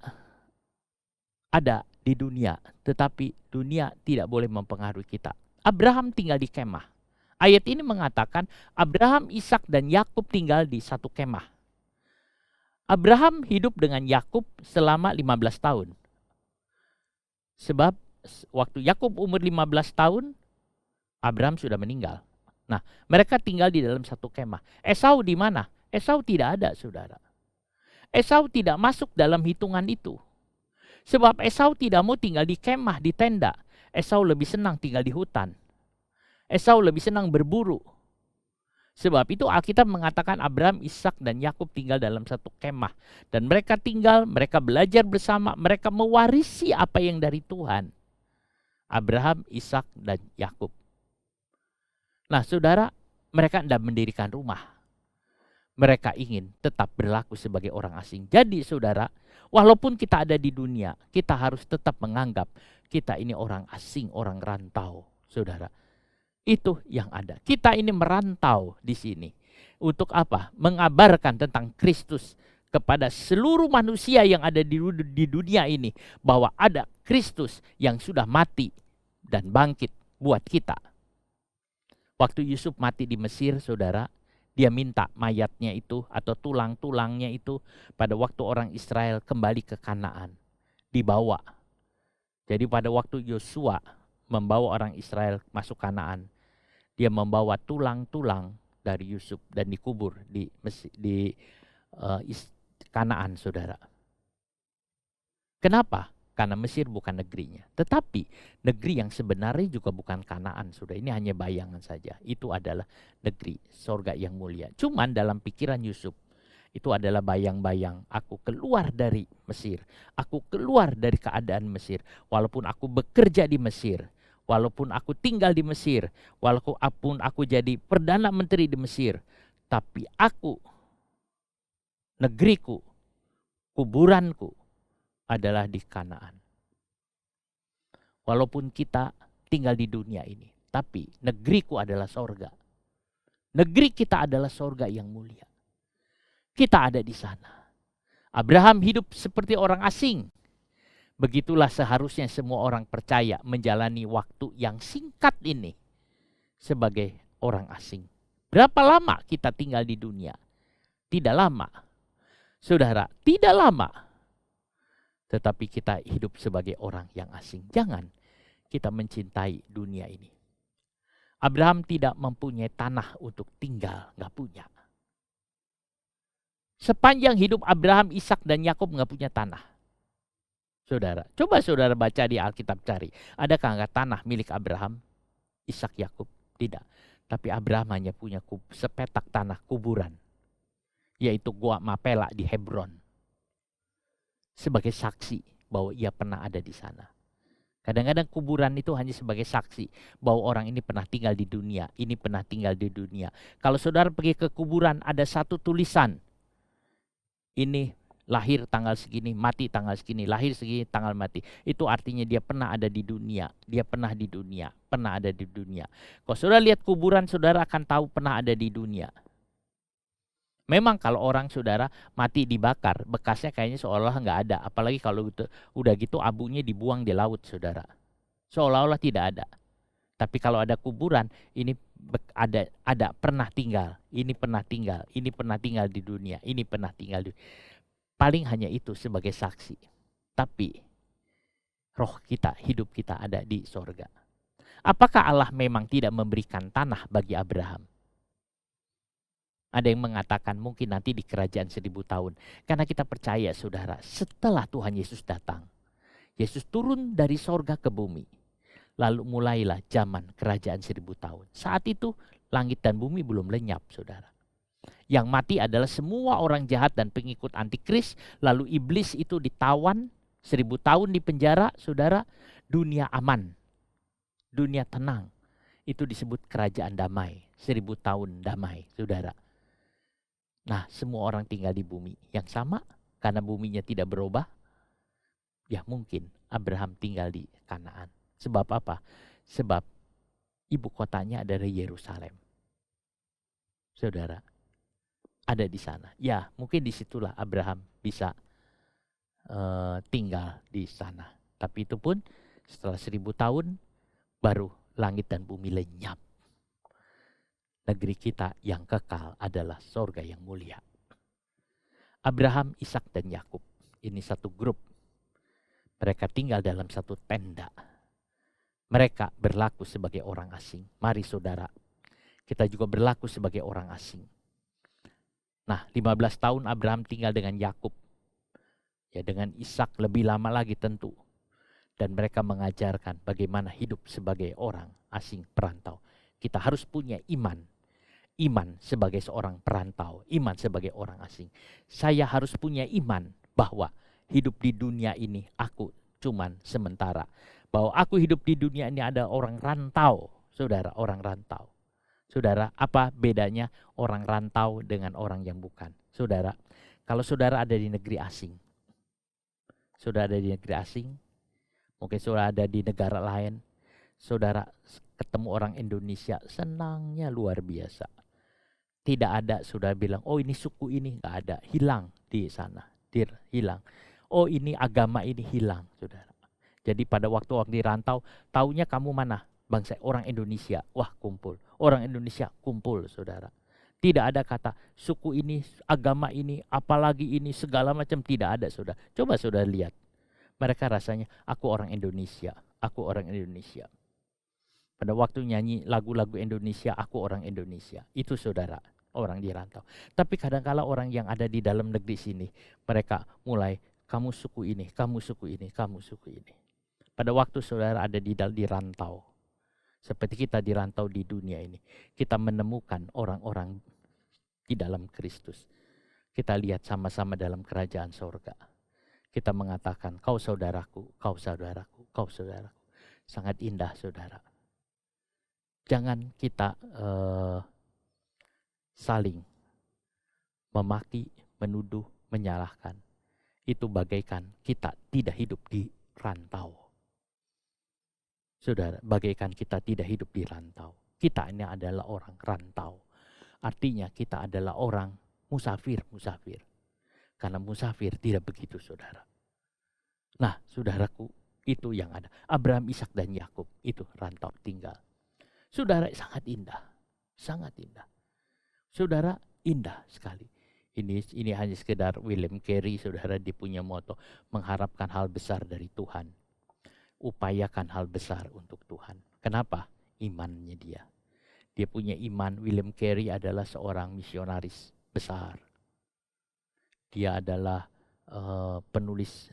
ada di dunia. Tetapi dunia tidak boleh mempengaruhi kita. Abraham tinggal di kemah. Ayat ini mengatakan Abraham, Ishak dan Yakub tinggal di satu kemah. Abraham hidup dengan Yakub selama 15 tahun. Sebab waktu Yakub umur 15 tahun, Abraham sudah meninggal. Nah, mereka tinggal di dalam satu kemah. Esau di mana? Esau tidak ada, saudara. Esau tidak masuk dalam hitungan itu. Sebab Esau tidak mau tinggal di kemah, di tenda. Esau lebih senang tinggal di hutan. Esau lebih senang berburu. Sebab itu Alkitab mengatakan Abraham, Ishak dan Yakub tinggal dalam satu kemah. Dan mereka tinggal, mereka belajar bersama, mereka mewarisi apa yang dari Tuhan. Abraham, Ishak dan Yakub. Nah, saudara, mereka tidak mendirikan rumah. Mereka ingin tetap berlaku sebagai orang asing. Jadi, saudara, walaupun kita ada di dunia, kita harus tetap menganggap kita ini orang asing, orang rantau, saudara. Itu yang ada. Kita ini merantau di sini. Untuk apa? Mengabarkan tentang Kristus kepada seluruh manusia yang ada di dunia ini. Bahwa ada Kristus yang sudah mati dan bangkit buat kita. Waktu Yusuf mati di Mesir, saudara, dia minta mayatnya itu atau tulang-tulangnya itu pada waktu orang Israel kembali ke Kanaan. Dibawa. Jadi pada waktu Yosua membawa orang Israel masuk Kanaan, dia membawa tulang-tulang dari Yusuf dan dikubur di Kanaan, saudara. Kenapa? Karena Mesir bukan negerinya. Tetapi negeri yang sebenarnya juga bukan Kanaan, saudara. Ini hanya bayangan saja. Itu adalah negeri sorga yang mulia. Cuman dalam pikiran Yusuf, itu adalah bayang-bayang. Aku keluar dari Mesir. Aku keluar dari keadaan Mesir. Walaupun aku bekerja di Mesir. Walaupun aku tinggal di Mesir, walaupun aku jadi Perdana Menteri di Mesir, tapi aku, negeriku, kuburanku adalah di Kanaan. Walaupun kita tinggal di dunia ini, tapi negeriku adalah sorga. Negeri kita adalah sorga yang mulia. Kita ada di sana. Abraham hidup seperti orang asing. Begitulah seharusnya semua orang percaya menjalani waktu yang singkat ini sebagai orang asing. Berapa lama kita tinggal di dunia? Tidak lama. Saudara, tidak lama. tetapi kita hidup sebagai orang yang asing. Jangan kita mencintai dunia ini. Abraham tidak mempunyai tanah untuk tinggal, nggak punya. Sepanjang hidup Abraham, Ishak dan Yakub nggak punya tanah. Saudara, coba saudara baca di Alkitab, cari. Adakah nggak tanah milik Abraham, Ishak, Yakub? Tidak. Tapi Abraham hanya punya sepetak tanah kuburan, yaitu Gua Mapela di Hebron, sebagai saksi bahwa ia pernah ada di sana. Kadang-kadang kuburan itu hanya sebagai saksi bahwa orang ini pernah tinggal di dunia, ini pernah tinggal di dunia. Kalau saudara pergi ke kuburan, ada satu tulisan, ini lahir tanggal segini, mati tanggal segini, lahir segini, tanggal mati. Itu artinya dia pernah ada di dunia. Dia pernah di dunia, pernah ada di dunia. Kalau saudara lihat kuburan, saudara akan tahu pernah ada di dunia. Memang kalau orang saudara mati dibakar, bekasnya kayaknya seolah-olah nggak ada. Apalagi kalau udah gitu abunya dibuang di laut, saudara. Seolah-olah tidak ada. Tapi kalau ada kuburan, ini ada pernah tinggal, ini pernah tinggal, ini pernah tinggal di dunia, ini pernah tinggal di dunia. Paling hanya itu sebagai saksi. Tapi roh kita, hidup kita ada di sorga. Apakah Allah memang tidak memberikan tanah bagi Abraham? Ada yang mengatakan mungkin nanti di kerajaan 1000 tahun. Karena kita percaya saudara, setelah Tuhan Yesus datang, Yesus turun dari sorga ke bumi. Lalu mulailah zaman kerajaan 1000 tahun. Saat itu langit dan bumi belum lenyap, saudara. Yang mati adalah semua orang jahat dan pengikut antikris. Lalu iblis itu ditawan 1000 tahun di penjara, saudara. Dunia aman, dunia tenang. Itu disebut kerajaan damai, 1000 tahun damai, saudara. Nah, semua orang tinggal di bumi yang sama karena buminya tidak berubah. Ya mungkin Abraham tinggal di Kanaan. Sebab apa? Sebab ibu kotanya adalah Yerusalem. Saudara, ada di sana. Ya, mungkin disitulah Abraham bisa tinggal di sana. Tapi itu pun setelah 1000 tahun baru langit dan bumi lenyap. Negeri kita yang kekal adalah sorga yang mulia. Abraham, Ishak dan Yakub, ini satu grup. Mereka tinggal dalam satu tenda. Mereka berlaku sebagai orang asing. Mari saudara, kita juga berlaku sebagai orang asing. Nah, 15 tahun Abraham tinggal dengan Yakub. Ya, dengan Ishak lebih lama lagi tentu. Dan mereka mengajarkan bagaimana hidup sebagai orang asing perantau. Kita harus punya iman. Iman sebagai seorang perantau, iman sebagai orang asing. Saya harus punya iman bahwa hidup di dunia ini aku cuman sementara. Bahwa aku hidup di dunia ini ada orang rantau, saudara, orang rantau. Saudara, apa bedanya orang rantau dengan orang yang bukan? Saudara, kalau saudara ada di negeri asing, saudara ada di negeri asing, mungkin saudara ada di negara lain, saudara ketemu orang Indonesia, senangnya luar biasa. Tidak ada saudara bilang, oh ini suku ini, nggak ada, hilang di sana, hilang. Oh ini agama ini hilang, saudara. Jadi pada waktu rantau, taunya kamu mana? Bangsa orang Indonesia, wah kumpul. Orang Indonesia kumpul, saudara. Tidak ada kata suku ini, agama ini, apalagi ini, segala macam, tidak ada, saudara. Coba saudara lihat. Mereka rasanya, aku orang Indonesia, aku orang Indonesia. Pada waktu nyanyi lagu-lagu Indonesia, aku orang Indonesia. Itu saudara, orang di rantau. Tapi kadang-kala orang yang ada di dalam negeri sini, mereka mulai, kamu suku ini, kamu suku ini, kamu suku ini. Pada waktu saudara ada di rantau, seperti kita dirantau di dunia ini, kita menemukan orang-orang di dalam Kristus. Kita lihat sama-sama dalam kerajaan sorga. Kita mengatakan, kau saudaraku, kau saudaraku, kau saudaraku. Sangat indah, saudara. Jangan kita saling memaki, menuduh, menyalahkan. Itu bagaikan kita tidak hidup di rantau. Saudara, bagaikan kita tidak hidup di rantau. Kita ini adalah orang rantau. Artinya kita adalah orang musafir. Karena musafir tidak begitu, saudara. Nah, saudaraku, itu yang ada. Abraham, Ishak dan Yakub itu rantau tinggal. Saudara, sangat indah. Sangat indah. Saudara, indah sekali. Ini hanya sekedar William Carey, saudara, dia punya moto, mengharapkan hal besar dari Tuhan. Upayakan hal besar untuk Tuhan. Kenapa? Imannya dia. Dia punya iman. William Carey adalah seorang misionaris besar. Dia adalah penulis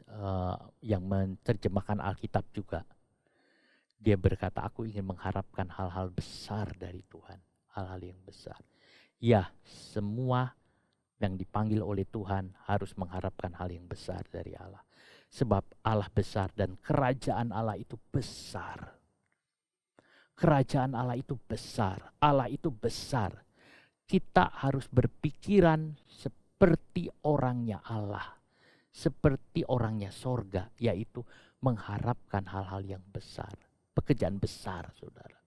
yang menerjemahkan Alkitab juga. Dia berkata, aku ingin mengharapkan hal-hal besar dari Tuhan. Hal-hal yang besar. Ya, semua yang dipanggil oleh Tuhan harus mengharapkan hal yang besar dari Allah. Sebab Allah besar dan kerajaan Allah itu besar. Kerajaan Allah itu besar. Allah itu besar. Kita harus berpikiran seperti orangnya Allah. Seperti orangnya sorga. Yaitu mengharapkan hal-hal yang besar. Pekerjaan besar, saudara.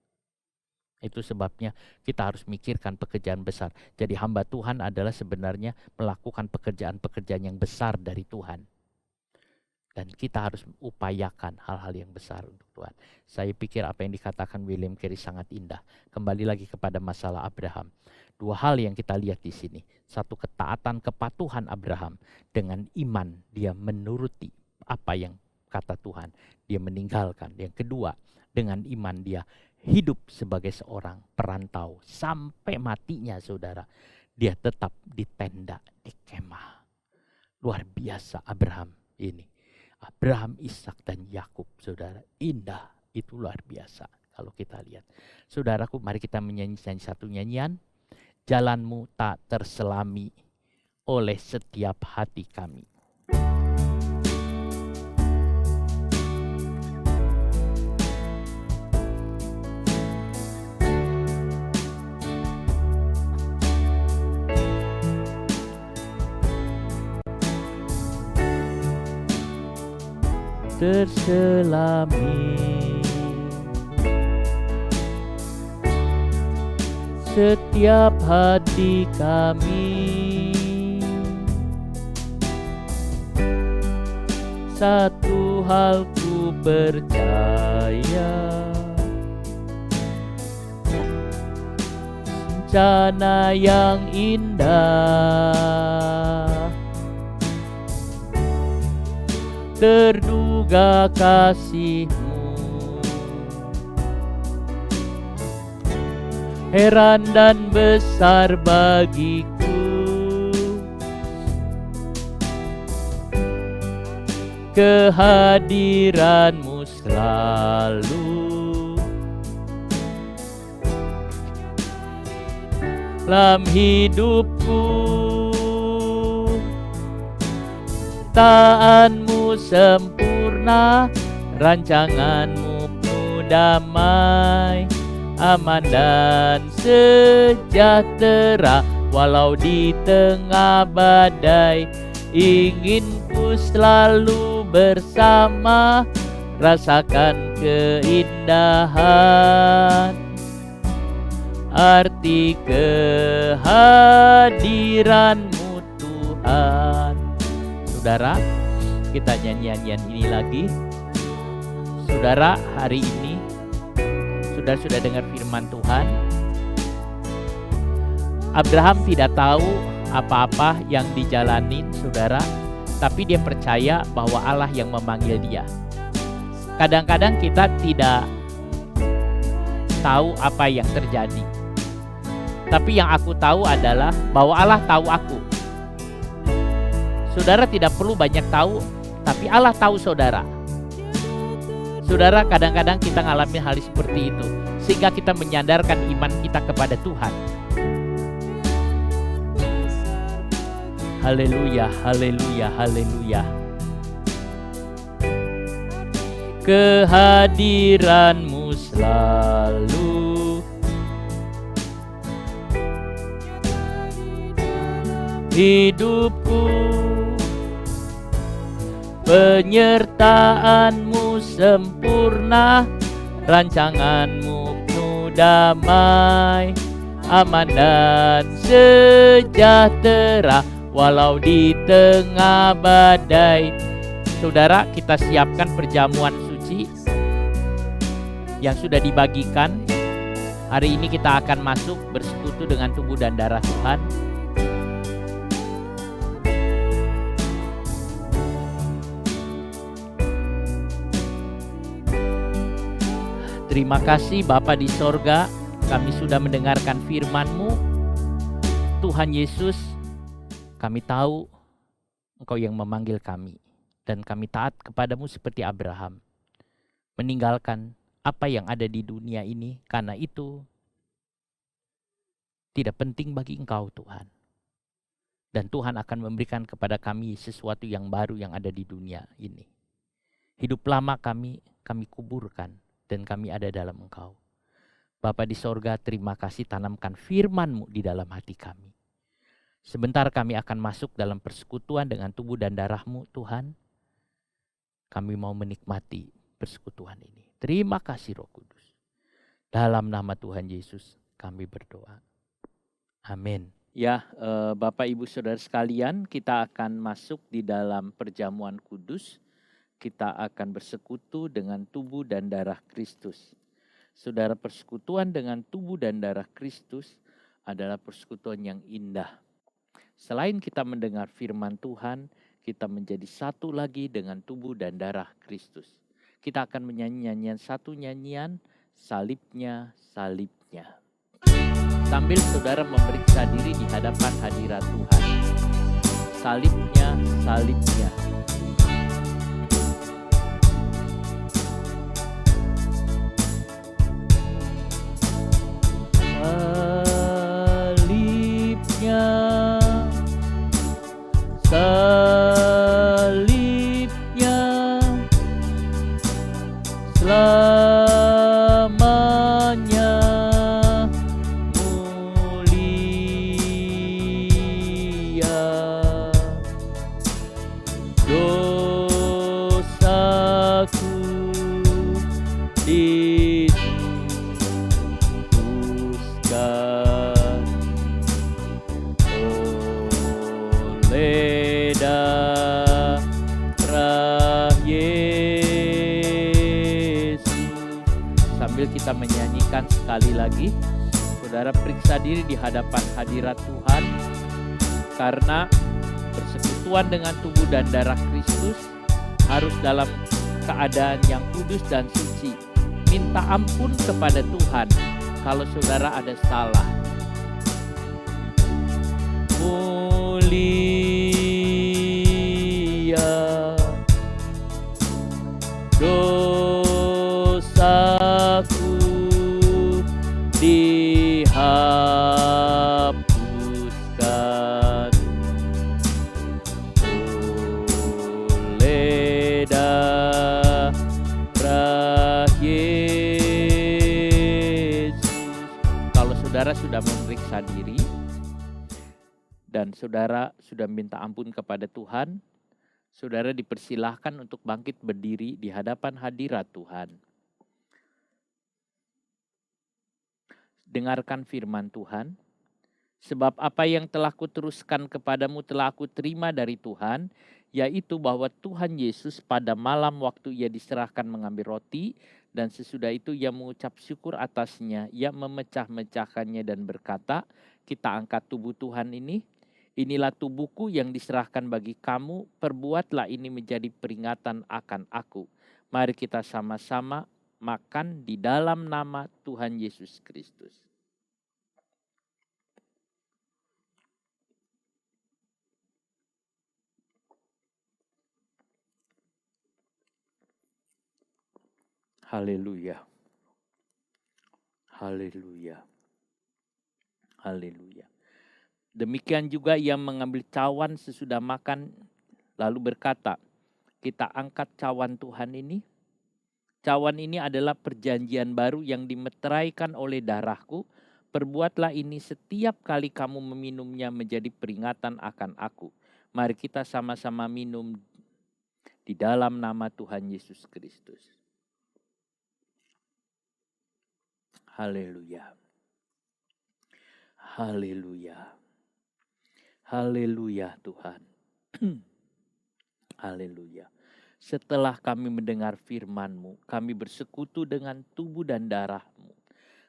Itu sebabnya kita harus mikirkan pekerjaan besar. Jadi hamba Tuhan adalah sebenarnya melakukan pekerjaan-pekerjaan yang besar dari Tuhan. Dan kita harus upayakan hal-hal yang besar untuk Tuhan. Saya pikir apa yang dikatakan William Carey sangat indah. Kembali lagi kepada masalah Abraham. Dua hal yang kita lihat di sini. Satu, ketaatan kepatuhan Abraham. Dengan iman dia menuruti apa yang kata Tuhan. Dia meninggalkan. Yang kedua, dengan iman dia hidup sebagai seorang perantau sampai matinya, saudara. Dia tetap di tenda, di kemah. Luar biasa Abraham ini. Abraham, Ishak dan Yakub, saudara. Indah, itu luar biasa kalau kita lihat. Saudaraku, mari kita menyanyi satu nyanyian. Jalanmu tak terselami oleh setiap hati kami. Terselami setiap hati kami, satu hal ku percaya, rencana yang indah, terduga kasih-Mu, heran dan besar bagiku, kehadiran-Mu selalu dalam hidupku, ciptaan-Mu sempurna, rancangan-Mu penuh damai, aman dan sejahtera. Walau di tengah badai, ingin ku selalu bersama, rasakan keindahan arti kehadiran-Mu Tuhan. Saudara, kita nyanyian ini lagi. Saudara, hari ini saudara sudah dengar firman Tuhan. Abraham tidak tahu apa-apa yang dijalanin saudara, tapi dia percaya bahwa Allah yang memanggil dia. Kadang-kadang kita tidak tahu apa yang terjadi, tapi yang aku tahu adalah bahwa Allah tahu aku. Saudara tidak perlu banyak tahu, tapi Allah tahu saudara. Saudara, kadang-kadang kita ngalamin hal seperti itu, sehingga kita menyandarkan iman kita kepada Tuhan. Haleluya, haleluya, haleluya. Kehadiran-Mu selalu hidupku, penyertaan-Mu sempurna, rancangan-Mu penuh damai, aman dan sejahtera, walau di tengah badai. Saudara, kita siapkan perjamuan suci yang sudah dibagikan. Hari ini kita akan masuk bersekutu dengan tubuh dan darah Tuhan. Terima kasih Bapa di sorga, kami sudah mendengarkan firman-Mu. Tuhan Yesus, kami tahu Engkau yang memanggil kami. Dan kami taat kepadamu seperti Abraham. Meninggalkan apa yang ada di dunia ini, karena itu tidak penting bagi Engkau Tuhan. Dan Tuhan akan memberikan kepada kami sesuatu yang baru yang ada di dunia ini. Hidup lama kami kuburkan dan kami ada dalam Engkau. Bapa di sorga, terima kasih tanamkan firman-Mu di dalam hati kami. Sebentar kami akan masuk dalam persekutuan dengan tubuh dan darah-Mu Tuhan. Kami mau menikmati persekutuan ini. Terima kasih Roh Kudus. Dalam nama Tuhan Yesus kami berdoa. Amin. Ya, Bapak Ibu Saudara sekalian, kita akan masuk di dalam perjamuan kudus. Kita akan bersekutu dengan tubuh dan darah Kristus. Saudara, persekutuan dengan tubuh dan darah Kristus adalah persekutuan yang indah. Selain kita mendengar firman Tuhan, kita menjadi satu lagi dengan tubuh dan darah Kristus. Kita akan menyanyi nyanyian satu nyanyian, salibnya, salibnya. Sambil saudara memeriksa diri di hadapan hadirat Tuhan. Salibnya, salibnya. Salibnya, selamanya mulia. Dosaku ditebuskan oleh darah Yesus. Sambil kita menyanyikan sekali lagi, saudara periksa diri di hadapan hadirat Tuhan, karena persekutuan dengan tubuh dan darah Kristus harus dalam keadaan yang kudus dan suci. Minta ampun kepada Tuhan kalau saudara ada salah. Mulia dosaku dihapuskan oleh darah Yesus. Kalau saudara sudah memeriksa diri dan saudara sudah minta ampun kepada Tuhan, saudara dipersilahkan untuk bangkit berdiri di hadapan hadirat Tuhan. Dengarkan firman Tuhan. Sebab apa yang telah kuteruskan kepadamu telah aku terima dari Tuhan, yaitu bahwa Tuhan Yesus pada malam waktu ia diserahkan mengambil roti, dan sesudah itu ia mengucap syukur atasnya, ia memecah-mecahkannya dan berkata, kita angkat tubuh Tuhan ini. Inilah tubuhku yang diserahkan bagi kamu, perbuatlah ini menjadi peringatan akan aku. Mari kita sama-sama makan di dalam nama Tuhan Yesus Kristus. Haleluya. Haleluya. Haleluya. Demikian juga ia mengambil cawan sesudah makan, lalu berkata, kita angkat cawan Tuhan ini. Cawan ini adalah perjanjian baru yang dimeteraikan oleh darahku. Perbuatlah ini setiap kali kamu meminumnya menjadi peringatan akan aku. Mari kita sama-sama minum di dalam nama Tuhan Yesus Kristus. Haleluya. Haleluya. Haleluya Tuhan. Haleluya. Setelah kami mendengar firman-Mu, kami bersekutu dengan tubuh dan darah-Mu.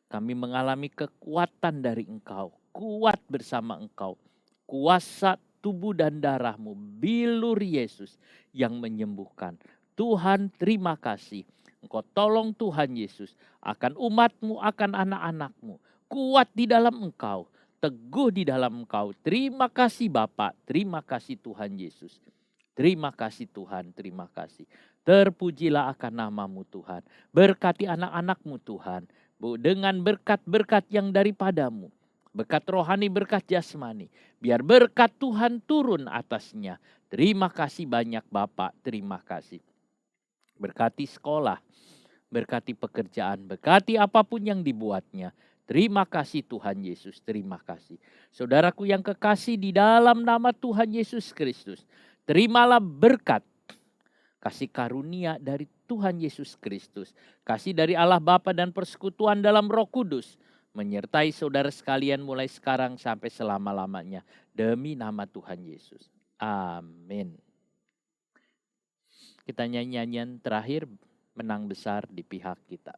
Kami mengalami kekuatan dari Engkau, kuat bersama Engkau. Kuasa tubuh dan darah-Mu, bilur Yesus yang menyembuhkan. Tuhan terima kasih. Engkau tolong Tuhan Yesus akan umat-Mu, akan anak-anak-Mu. Kuat di dalam Engkau, teguh di dalam Engkau. Terima kasih Bapa, terima kasih Tuhan Yesus. Terima kasih Tuhan, terima kasih. Terpujilah akan nama-Mu Tuhan. Berkati anak-anak-Mu Tuhan. Dengan berkat-berkat yang daripada-Mu. Berkat rohani, berkat jasmani. Biar berkat Tuhan turun atasnya. Terima kasih banyak Bapa, terima kasih. Berkati sekolah, berkati pekerjaan, berkati apapun yang dibuatnya. Terima kasih Tuhan Yesus, terima kasih. Saudaraku yang kekasih di dalam nama Tuhan Yesus Kristus. Terimalah berkat, kasih karunia dari Tuhan Yesus Kristus. Kasih dari Allah Bapa dan persekutuan dalam Roh Kudus. Menyertai saudara sekalian mulai sekarang sampai selama-lamanya. Demi nama Tuhan Yesus. Amin. Kita nyanyi nyanyian terakhir, menang besar di pihak kita.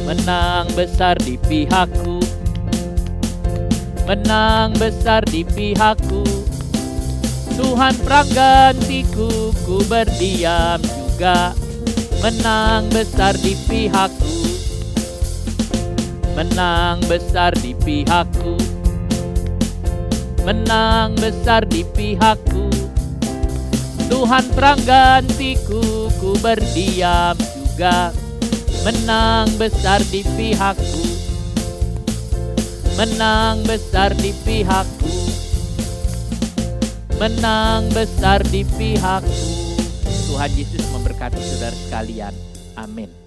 Menang besar di pihakku, menang besar di pihakku. Tuhan peranggantiku, ku berdiam juga. Menang besar di pihakku, menang besar di pihakku. Menang besar di pihakku. Tuhan peranggantiku, ku berdiam juga. Menang besar di pihakku. Menang besar di pihakku. Menang besar di pihakku. Tuhan Yesus memberkati saudara sekalian. Amin.